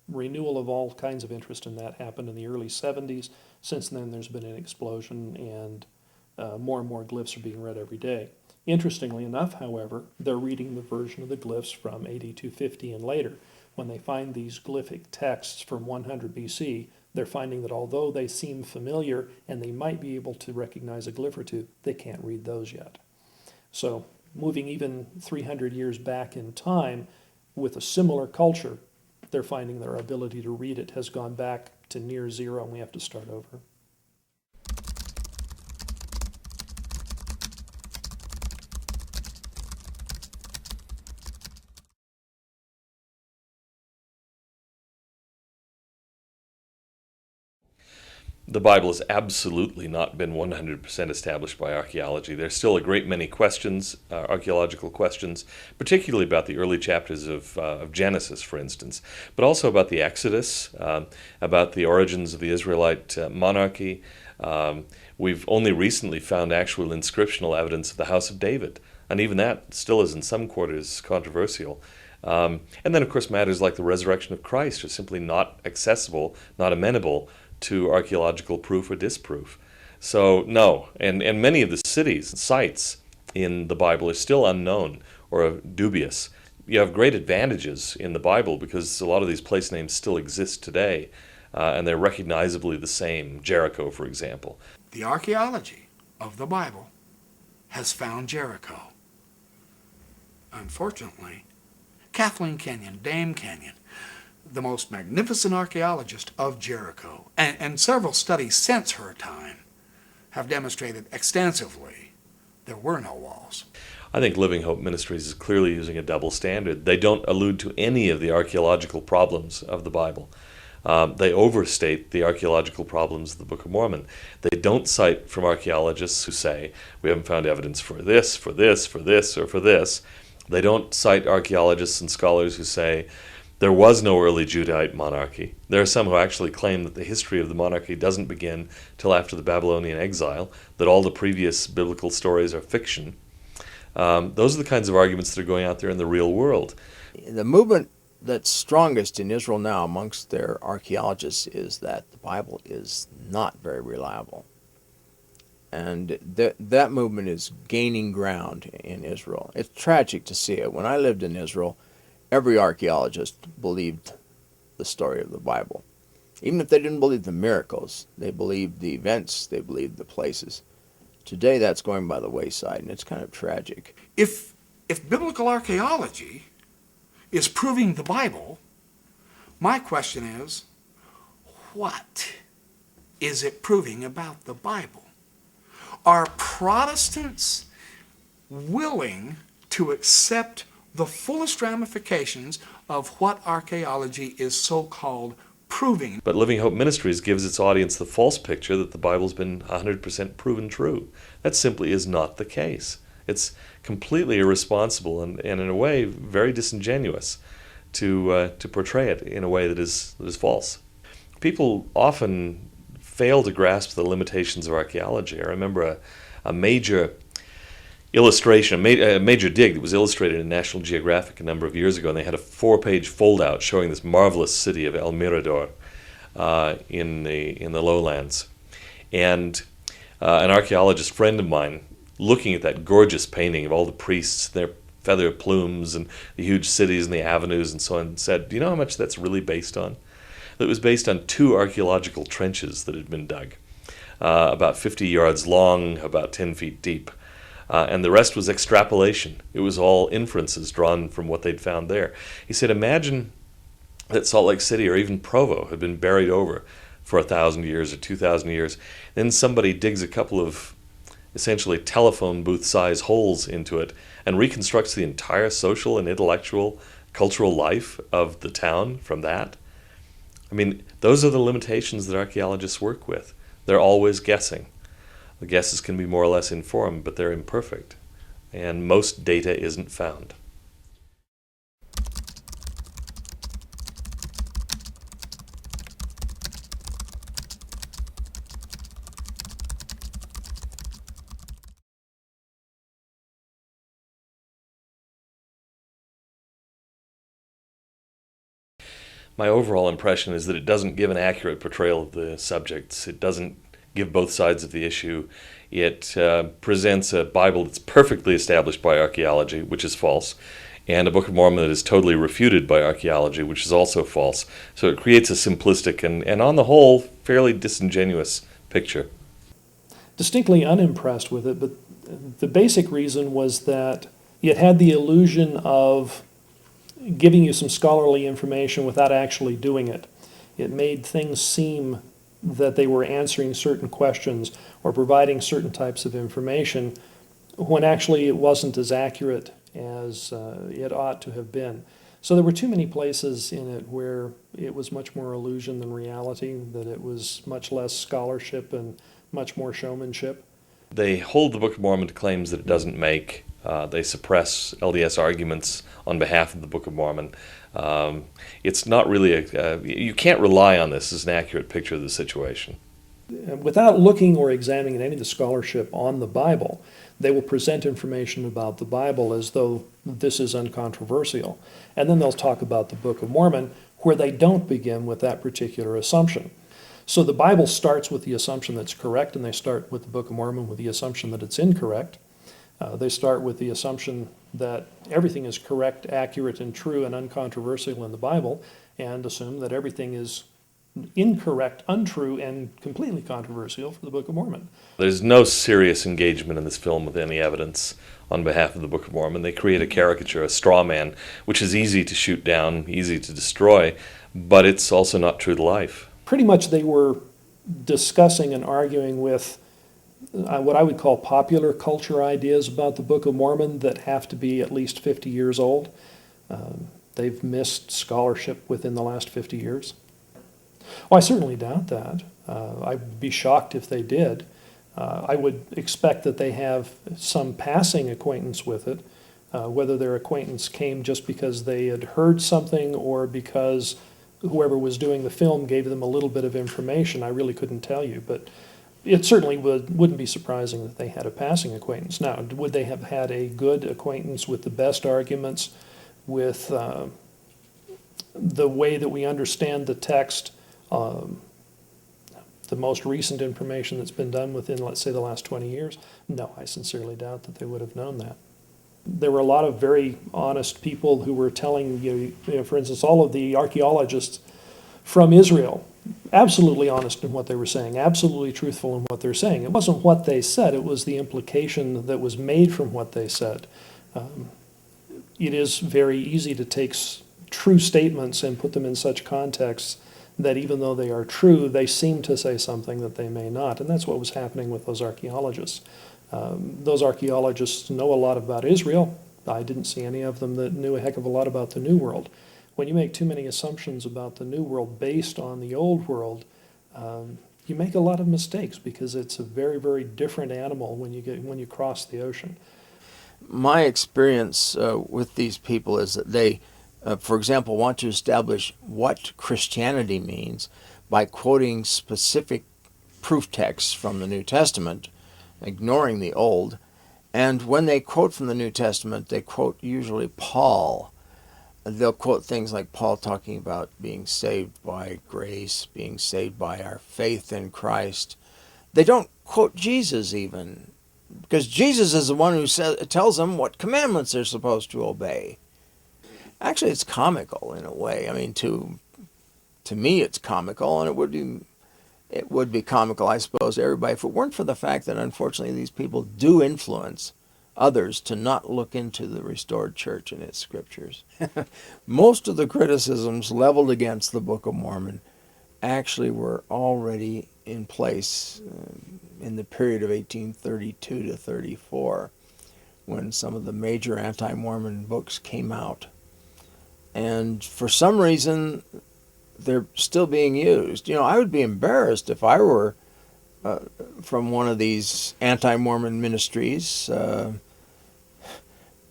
Renewal of all kinds of interest in that happened in the early 70s. Since then, there's been an explosion, and more and more glyphs are being read every day. Interestingly enough, however, they're reading the version of the glyphs from AD 250 and later. When they find these glyphic texts from 100 BC, they're finding that although they seem familiar and they might be able to recognize a glyph or two, they can't read those yet. So moving even 300 years back in time with a similar culture, they're finding their ability to read it has gone back to near zero, and we have to start over. The Bible has absolutely not been 100% established by archaeology. There's still a great many questions, archaeological questions, particularly about the early chapters of Genesis, for instance, but also about the Exodus, about the origins of the Israelite monarchy. We've only recently found actual inscriptional evidence of the House of David, and even that still is in some quarters controversial. And then, of course, matters like the resurrection of Christ are simply not accessible, not amenable to archaeological proof or disproof. So no, and many of the cities and sites in the Bible are still unknown or dubious. you have great advantages in the Bible because a lot of these place names still exist today, and they're recognizably the same. Jericho, for example. The archaeology of the Bible has found Jericho. Unfortunately, Kathleen Kenyon, Dame Kenyon, the most magnificent archaeologist of Jericho, and several studies since her time have demonstrated extensively there were no walls. I think Living Hope Ministries is clearly using a double standard. They don't allude to any of the archaeological problems of the Bible. They overstate the archaeological problems of the Book of Mormon. They don't cite from archaeologists who say, we haven't found evidence for this, for this, for this, or for this. They don't cite archaeologists and scholars who say, there was no early Judahite monarchy. There are some who actually claim that the history of the monarchy doesn't begin till after the Babylonian exile, that all the previous biblical stories are fiction. Those are the kinds of arguments that are going out there in the real world. The movement that's strongest in Israel now amongst their archaeologists is that the Bible is not very reliable. And that movement is gaining ground in Israel. It's tragic to see it. When I lived in Israel, every archaeologist believed the story of the Bible. Even if they didn't believe the miracles, they believed the events, they believed the places. Today that's going by the wayside, and it's kind of tragic. If biblical archaeology is proving the Bible, my question is, what is it proving about the Bible? Are Protestants willing to accept the fullest ramifications of what archaeology is so-called proving? But Living Hope Ministries gives its audience the false picture that the Bible's been 100% proven true. That simply is not the case. It's completely irresponsible and in a way very disingenuous to portray it in a way that is false. People often fail to grasp the limitations of archaeology. I remember a major illustration, a major dig that was illustrated in National Geographic a number of years ago, and they had a 4-page fold-out showing this marvelous city of El Mirador in the lowlands. And an archaeologist friend of mine, looking at that gorgeous painting of all the priests, their feather plumes, and the huge cities and the avenues and so on, said, do you know how much that's really based on? It was based on 2 archaeological trenches that had been dug, about 50 yards long, about 10 feet deep. And the rest was extrapolation. It was all inferences drawn from what they'd found there. He said, imagine that Salt Lake City or even Provo had been buried over for 1,000 years or 2,000 years. Then somebody digs a couple of essentially telephone booth-size holes into it and reconstructs the entire social and intellectual, cultural life of the town from that. I mean, those are the limitations that archaeologists work with. They're always guessing. The guesses can be more or less informed, but they're imperfect, and most data isn't found. My overall impression is that it doesn't give an accurate portrayal of the subjects. It doesn't give both sides of the issue. It presents a Bible that's perfectly established by archaeology, which is false, and a Book of Mormon that is totally refuted by archaeology, which is also false. So it creates a simplistic and on the whole, fairly disingenuous picture. Distinctly unimpressed with it, but the basic reason was that it had the illusion of giving you some scholarly information without actually doing it. It made things seem that they were answering certain questions or providing certain types of information when actually it wasn't as accurate as it ought to have been. So there were too many places in it where it was much more illusion than reality, that it was much less scholarship and much more showmanship. They hold the Book of Mormon to claims that it doesn't make. They suppress LDS arguments on behalf of the Book of Mormon. It's not really you can't rely on this as an accurate picture of the situation. Without looking or examining any of the scholarship on the Bible, they will present information about the Bible as though this is uncontroversial. And then they'll talk about the Book of Mormon where they don't begin with that particular assumption. So the Bible starts with the assumption that's correct, and they start with the Book of Mormon with the assumption that it's incorrect. They start with the assumption that everything is correct, accurate, and true and uncontroversial in the Bible, and assume that everything is incorrect, untrue, and completely controversial for the Book of Mormon. There's no serious engagement in this film with any evidence on behalf of the Book of Mormon. They create a caricature, a straw man, which is easy to shoot down, easy to destroy, but it's also not true to life. Pretty much they were discussing and arguing with what I would call popular culture ideas about the Book of Mormon that have to be at least 50 years old. They've missed scholarship within the last 50 years. Well, I certainly doubt that. I'd be shocked if they did. I would expect that they have some passing acquaintance with it, whether their acquaintance came just because they had heard something or because whoever was doing the film gave them a little bit of information. I really couldn't tell you, but it certainly wouldn't be surprising that they had a passing acquaintance. Now, would they have had a good acquaintance with the best arguments, with the way that we understand the text, the most recent information that's been done within, let's say, the last 20 years? No, I sincerely doubt that they would have known that. There were a lot of very honest people who were telling you know, for instance, all of the archaeologists from Israel, absolutely honest in what they were saying, absolutely truthful in what they're saying. It wasn't what they said, it was the implication that was made from what they said. It is very easy to take true statements and put them in such contexts that even though they are true, they seem to say something that they may not. And that's what was happening with those archaeologists. Those archaeologists know a lot about Israel. I didn't see any of them that knew a heck of a lot about the New World. When you make too many assumptions about the New World based on the Old World, you make a lot of mistakes because it's a very, very different animal when you cross the ocean. My experience with these people is that they, for example, want to establish what Christianity means by quoting specific proof texts from the New Testament, ignoring the Old. And when they quote from the New Testament, they quote usually Paul. They'll quote things like Paul talking about being saved by grace, being saved by our faith in Christ. They don't quote Jesus even, because Jesus is the one who tells them what commandments they're supposed to obey. Actually, it's comical in a way. I mean, to me, it's comical, and it would be comical, I suppose, to everybody, if it weren't for the fact that, unfortunately, these people do influence others to not look into the restored church and its scriptures. Most of the criticisms leveled against the Book of Mormon actually were already in place in the period of 1832 to 34, when some of the major anti-Mormon books came out. And for some reason, they're still being used. You know, I would be embarrassed if I were from one of these anti-Mormon ministries,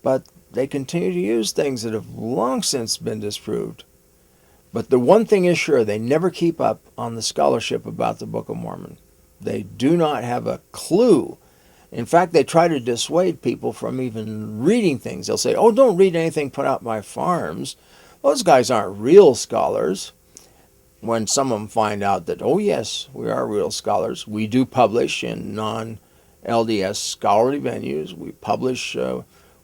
but they continue to use things that have long since been disproved. But the one thing is sure, they never keep up on the scholarship about the Book of Mormon. They do not have a clue. In fact, they try to dissuade people from even reading things. They'll say, oh, don't read anything put out by farms. Those guys aren't real scholars. When some of them find out that, oh yes, we are real scholars. We do publish in non-LDS scholarly venues. We publish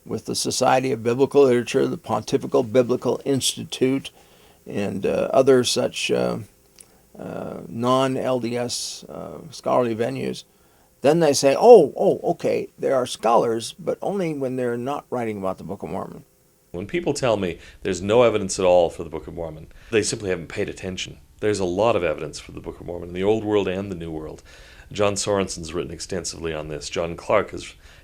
with the Society of Biblical Literature, the Pontifical Biblical Institute, and other such non-LDS scholarly venues. Then they say, oh, okay, they are scholars, but only when they're not writing about the Book of Mormon. When people tell me there's no evidence at all for the Book of Mormon, they simply haven't paid attention. There's a lot of evidence for the Book of Mormon in the Old World and the New World. John Sorensen's written extensively on this. John Clark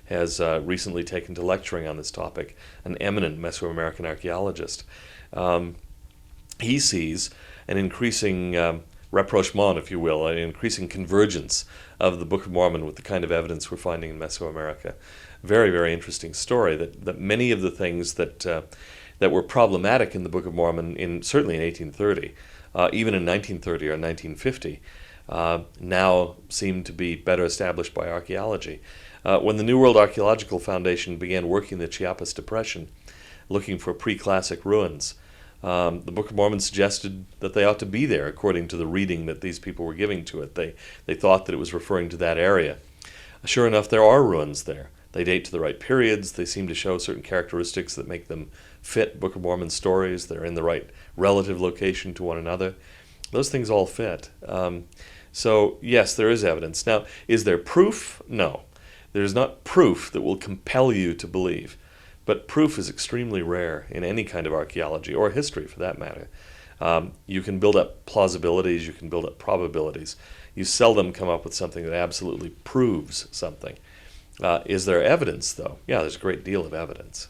has recently taken to lecturing on this topic, an eminent Mesoamerican archaeologist. He sees an increasing rapprochement, if you will, an increasing convergence of the Book of Mormon with the kind of evidence we're finding in Mesoamerica. Very, very interesting story that many of the things that were problematic in the Book of Mormon, certainly in 1830, even in 1930 or 1950, now seem to be better established by archaeology. When the New World Archaeological Foundation began working the Chiapas Depression, looking for pre-classic ruins, the Book of Mormon suggested that they ought to be there according to the reading that these people were giving to it. They thought that it was referring to that area. Sure enough, there are ruins there. They date to the right periods. They seem to show certain characteristics that make them fit Book of Mormon stories. They're in the right relative location to one another. Those things all fit. So yes, there is evidence. Now, is there proof? No. There's not proof that will compel you to believe. But proof is extremely rare in any kind of archaeology, or history for that matter. You can build up plausibilities, you can build up probabilities. You seldom come up with something that absolutely proves something. Is there evidence, though? Yeah, there's a great deal of evidence.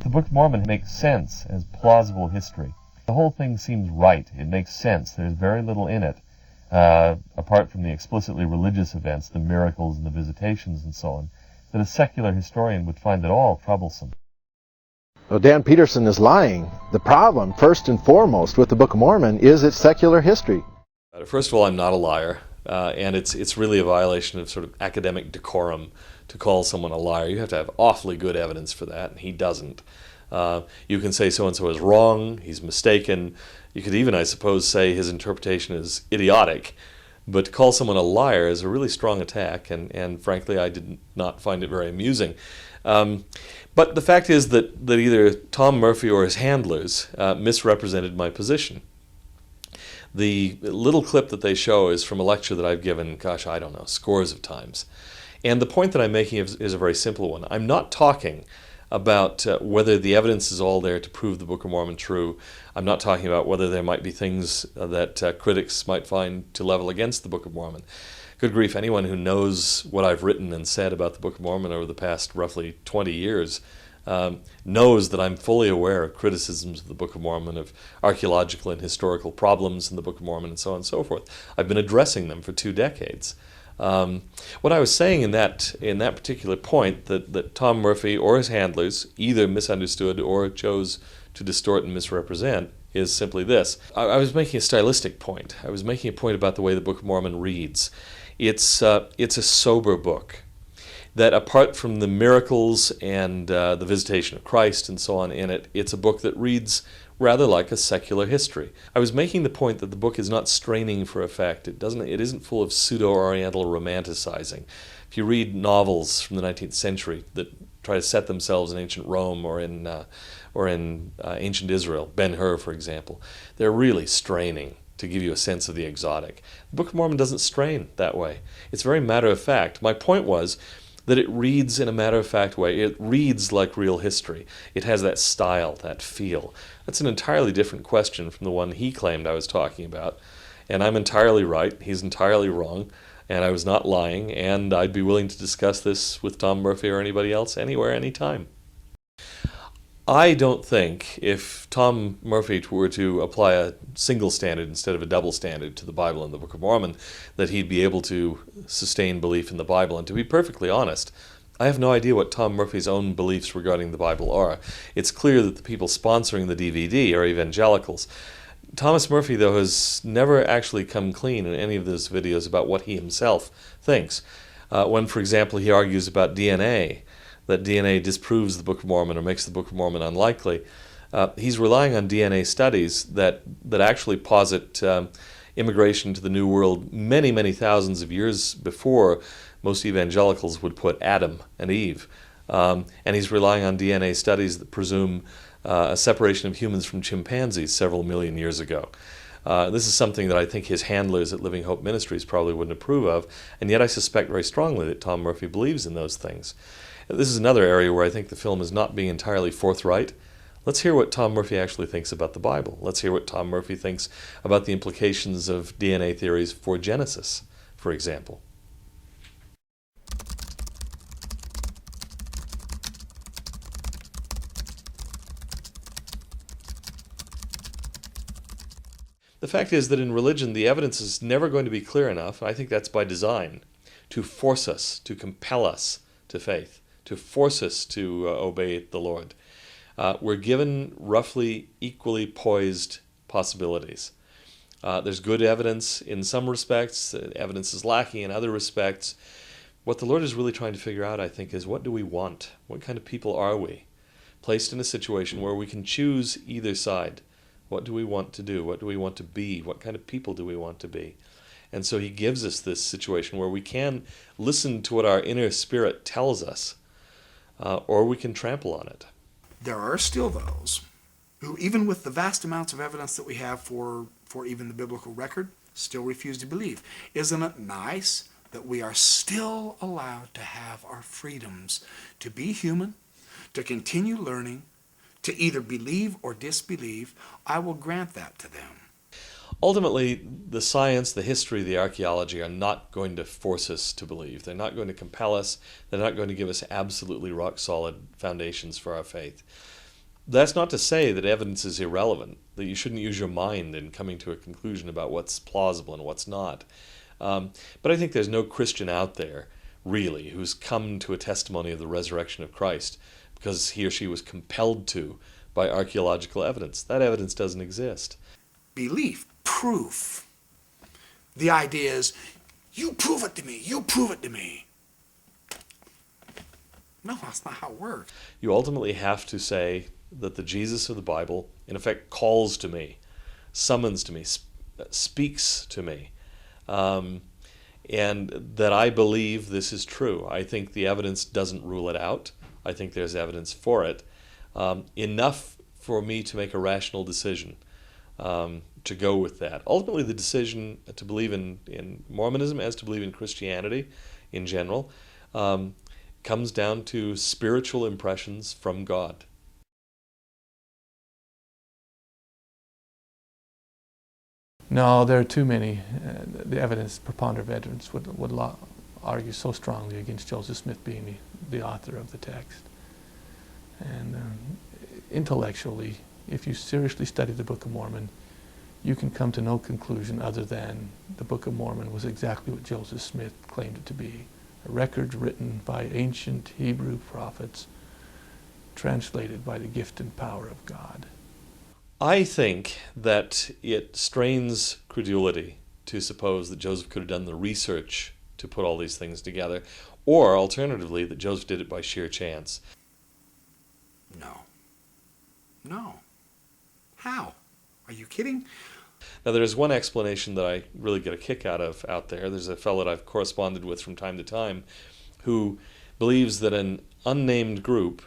The Book of Mormon makes sense as plausible history. The whole thing seems right. It makes sense. There's very little in it, apart from the explicitly religious events, the miracles and the visitations and so on, that a secular historian would find at all troublesome. Well, Dan Peterson is lying. The problem, first and foremost, with the Book of Mormon is its secular history. First of all, I'm not a liar, and it's really a violation of sort of academic decorum to call someone a liar. You have to have awfully good evidence for that, and he doesn't. You can say so-and-so is wrong, he's mistaken. You could even, I suppose, say his interpretation is idiotic. But to call someone a liar is a really strong attack, and frankly, I did not find it very amusing. But the fact is that either Tom Murphy or his handlers misrepresented my position. The little clip that they show is from a lecture that I've given, gosh, I don't know, scores of times. And the point that I'm making is a very simple one. I'm not talking about whether the evidence is all there to prove the Book of Mormon true. I'm not talking about whether there might be things that critics might find to level against the Book of Mormon. Good grief, anyone who knows what I've written and said about the Book of Mormon over the past roughly 20 years knows that I'm fully aware of criticisms of the Book of Mormon, of archaeological and historical problems in the Book of Mormon, and so on and so forth. I've been addressing them for 2 decades. What I was saying in that particular point, that Tom Murphy or his handlers either misunderstood or chose to distort and misrepresent, is simply this. I was making a stylistic point. I was making a point about the way the Book of Mormon reads. It's a sober book that, apart from the miracles and the visitation of Christ and so on in it, it's a book that reads rather like a secular history. I was making the point that the book is not straining for effect. It isn't full of pseudo-Oriental romanticizing. If you read novels from the 19th century that try to set themselves in ancient Rome or in ancient Israel, Ben-Hur, for example, they're really straining to give you a sense of the exotic. The Book of Mormon doesn't strain that way. It's very matter-of-fact. My point was that it reads in a matter-of-fact way. It reads like real history. It has that style, that feel. That's an entirely different question from the one he claimed I was talking about. And I'm entirely right. He's entirely wrong. And I was not lying. And I'd be willing to discuss this with Tom Murphy or anybody else anywhere, anytime. I don't think if Tom Murphy were to apply a single standard instead of a double standard to the Bible and the Book of Mormon, that he'd be able to sustain belief in the Bible. And to be perfectly honest, I have no idea what Tom Murphy's own beliefs regarding the Bible are. It's clear that the people sponsoring the DVD are evangelicals. Thomas Murphy, though, has never actually come clean in any of those videos about what he himself thinks. When, for example, he argues about DNA, that DNA disproves the Book of Mormon or makes the Book of Mormon unlikely, he's relying on DNA studies that actually posit immigration to the New World many, many thousands of years before most evangelicals would put Adam and Eve. And he's relying on DNA studies that presume a separation of humans from chimpanzees several million years ago. This is something that I think his handlers at Living Hope Ministries probably wouldn't approve of, and yet I suspect very strongly that Tom Murphy believes in those things. This is another area where I think the film is not being entirely forthright. Let's hear what Tom Murphy actually thinks about the Bible. Let's hear what Tom Murphy thinks about the implications of DNA theories for Genesis, for example. The fact is that in religion, the evidence is never going to be clear enough, and I think that's by design, to force us, to compel us to faith, to force us to obey the Lord. We're given roughly equally poised possibilities. There's good evidence in some respects, evidence is lacking in other respects. What the Lord is really trying to figure out, I think, is what do we want? What kind of people are we? Placed in a situation where we can choose either side. What do we want to do? What do we want to be? What kind of people do we want to be? And so he gives us this situation where we can listen to what our inner spirit tells us, or we can trample on it. There are still those who, even with the vast amounts of evidence that we have for even the biblical record, still refuse to believe. Isn't it nice that we are still allowed to have our freedoms to be human, to continue learning, to either believe or disbelieve? I will grant that to them. Ultimately, the science, the history, the archaeology are not going to force us to believe. They're not going to compel us. They're not going to give us absolutely rock-solid foundations for our faith. That's not to say that evidence is irrelevant, that you shouldn't use your mind in coming to a conclusion about what's plausible and what's not. But I think there's no Christian out there, really, who's come to a testimony of the resurrection of Christ because he or she was compelled to by archaeological evidence. That evidence doesn't exist. Belief, proof. The idea is, you prove it to me, you prove it to me. No, that's not how it works. You ultimately have to say that the Jesus of the Bible, in effect, calls to me, summons to me, speaks to me, and that I believe this is true. I think the evidence doesn't rule it out. I think there's evidence for it, enough for me to make a rational decision, to go with that. Ultimately, the decision to believe in Mormonism as to believe in Christianity in general comes down to spiritual impressions from God. No, there are too many. The evidence, preponderative evidence, would argue so strongly against Joseph Smith being the author of the text. And intellectually, if you seriously study the Book of Mormon, you can come to no conclusion other than the Book of Mormon was exactly what Joseph Smith claimed it to be. A record written by ancient Hebrew prophets, translated by the gift and power of God. I think that it strains credulity to suppose that Joseph could have done the research to put all these things together, or alternatively, that Joseph did it by sheer chance. No. No. How? Are you kidding? Now, there's one explanation that I really get a kick out of out there. There's a fellow that I've corresponded with from time to time who believes that an unnamed group,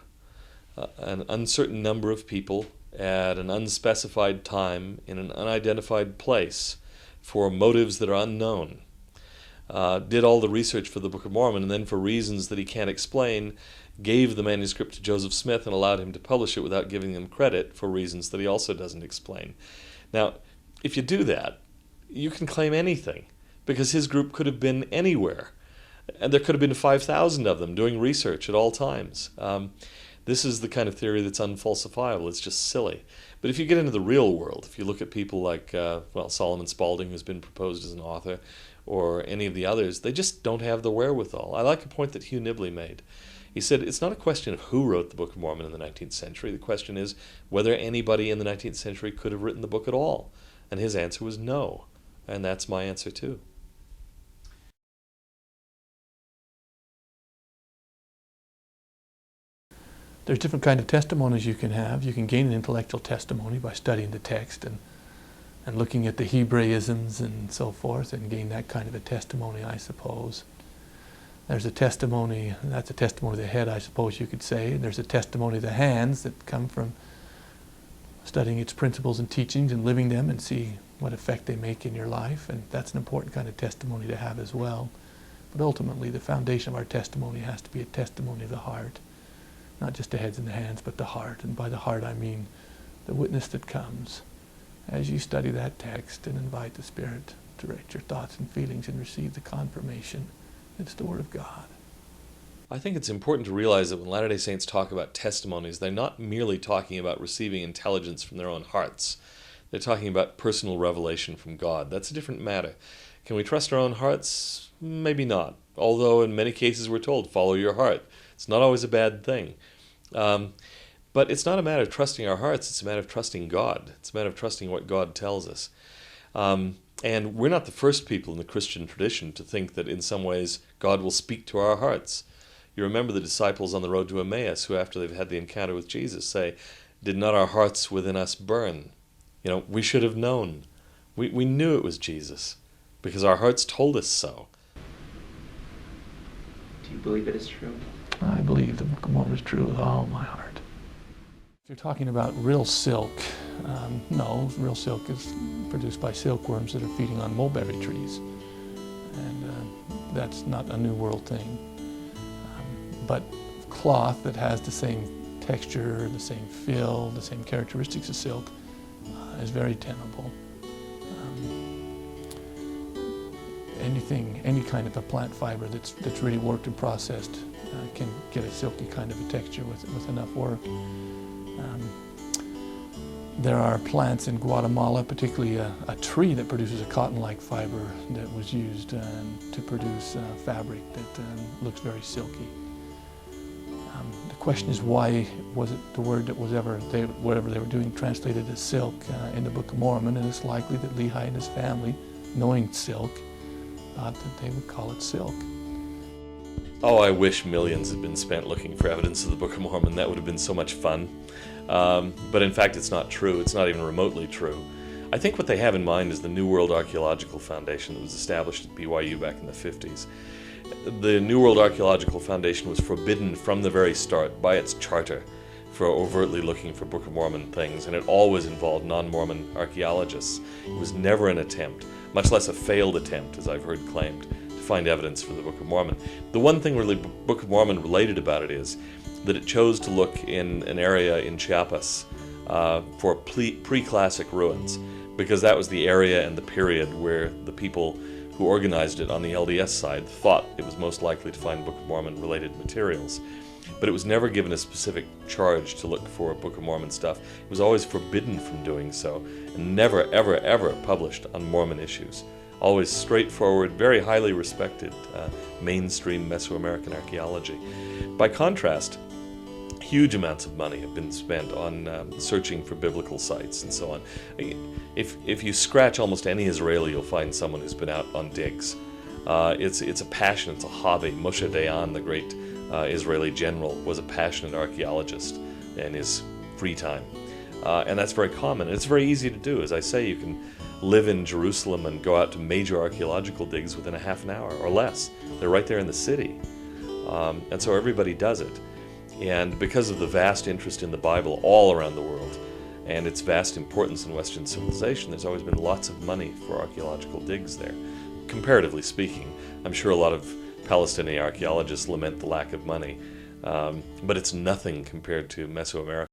an uncertain number of people, at an unspecified time in an unidentified place for motives that are unknown, did all the research for the Book of Mormon, and then for reasons that he can't explain, gave the manuscript to Joseph Smith and allowed him to publish it without giving him credit for reasons that he also doesn't explain. Now, if you do that, you can claim anything, because his group could have been anywhere, and there could have been 5,000 of them doing research at all times. This is the kind of theory that's unfalsifiable. It's just silly. But if you get into the real world, if you look at people like, Solomon Spaulding, who's been proposed as an author, or any of the others, they just don't have the wherewithal. I like a point that Hugh Nibley made. He said, it's not a question of who wrote the Book of Mormon in the 19th century. The question is whether anybody in the 19th century could have written the book at all. And his answer was no. And that's my answer too. There's different kind of testimonies you can have. You can gain an intellectual testimony by studying the text and looking at the Hebraisms and so forth, and gain that kind of a testimony, I suppose. There's a testimony, that's a testimony of the head, I suppose you could say. And there's a testimony of the hands that come from studying its principles and teachings and living them and see what effect they make in your life. And that's an important kind of testimony to have as well. But ultimately, the foundation of our testimony has to be a testimony of the heart. Not just the heads and the hands, but the heart. And by the heart, I mean the witness that comes as you study that text and invite the Spirit to direct your thoughts and feelings and receive the confirmation. It's the Word of God. I think it's important to realize that when Latter-day Saints talk about testimonies, they're not merely talking about receiving intelligence from their own hearts. They're talking about personal revelation from God. That's a different matter. Can we trust our own hearts? Maybe not. Although in many cases we're told, follow your heart. It's not always a bad thing. But it's not a matter of trusting our hearts, it's a matter of trusting God. It's a matter of trusting what God tells us. And we're not the first people in the Christian tradition to think that in some ways God will speak to our hearts. You remember the disciples on the road to Emmaus who, after they've had the encounter with Jesus, say, did not our hearts within us burn? We should have known. We knew it was Jesus because our hearts told us so. Do you believe it is true? I believe the Book of Mormon is true with all my heart. If you're talking about real silk, no, real silk is produced by silkworms that are feeding on mulberry trees. And that's not a New World thing. But cloth that has the same texture, the same feel, the same characteristics of silk is very tenable. Any kind of a plant fiber that's really worked and processed can get a silky kind of a texture with enough work. There are plants in Guatemala, particularly a tree that produces a cotton-like fiber that was used to produce fabric that looks very silky. The question is, why was it the word that was whatever they were doing translated as silk in the Book of Mormon? And it's likely that Lehi and his family, knowing silk, thought that they would call it silk. Oh, I wish millions had been spent looking for evidence of the Book of Mormon. That would have been so much fun. But in fact, it's not true. It's not even remotely true. I think what they have in mind is the New World Archaeological Foundation that was established at BYU back in the 50s. The New World Archaeological Foundation was forbidden from the very start by its charter for overtly looking for Book of Mormon things, and it always involved non-Mormon archaeologists. It was never an attempt, much less a failed attempt, as I've heard claimed, to find evidence for the Book of Mormon. The one thing really Book of Mormon related about it is that it chose to look in an area in Chiapas for pre-classic ruins, because that was the area and the period where the people who organized it on the LDS side thought it was most likely to find Book of Mormon related materials. But it was never given a specific charge to look for Book of Mormon stuff. It was always forbidden from doing so, and never, ever, ever published on Mormon issues. Always straightforward, very highly respected mainstream Mesoamerican archaeology. By contrast, huge amounts of money have been spent on searching for biblical sites and so on. If you scratch almost any Israeli, you'll find someone who's been out on digs. It's a passion, it's a hobby. Moshe Dayan, the great Israeli general, was a passionate archaeologist in his free time. And that's very common. It's very easy to do. As I say, you can live in Jerusalem and go out to major archaeological digs within a half an hour or less. They're right there in the city. And so everybody does it. And because of the vast interest in the Bible all around the world and its vast importance in Western civilization, there's always been lots of money for archaeological digs there, comparatively speaking. I'm sure a lot of Palestinian archaeologists lament the lack of money, but it's nothing compared to Mesoamerica.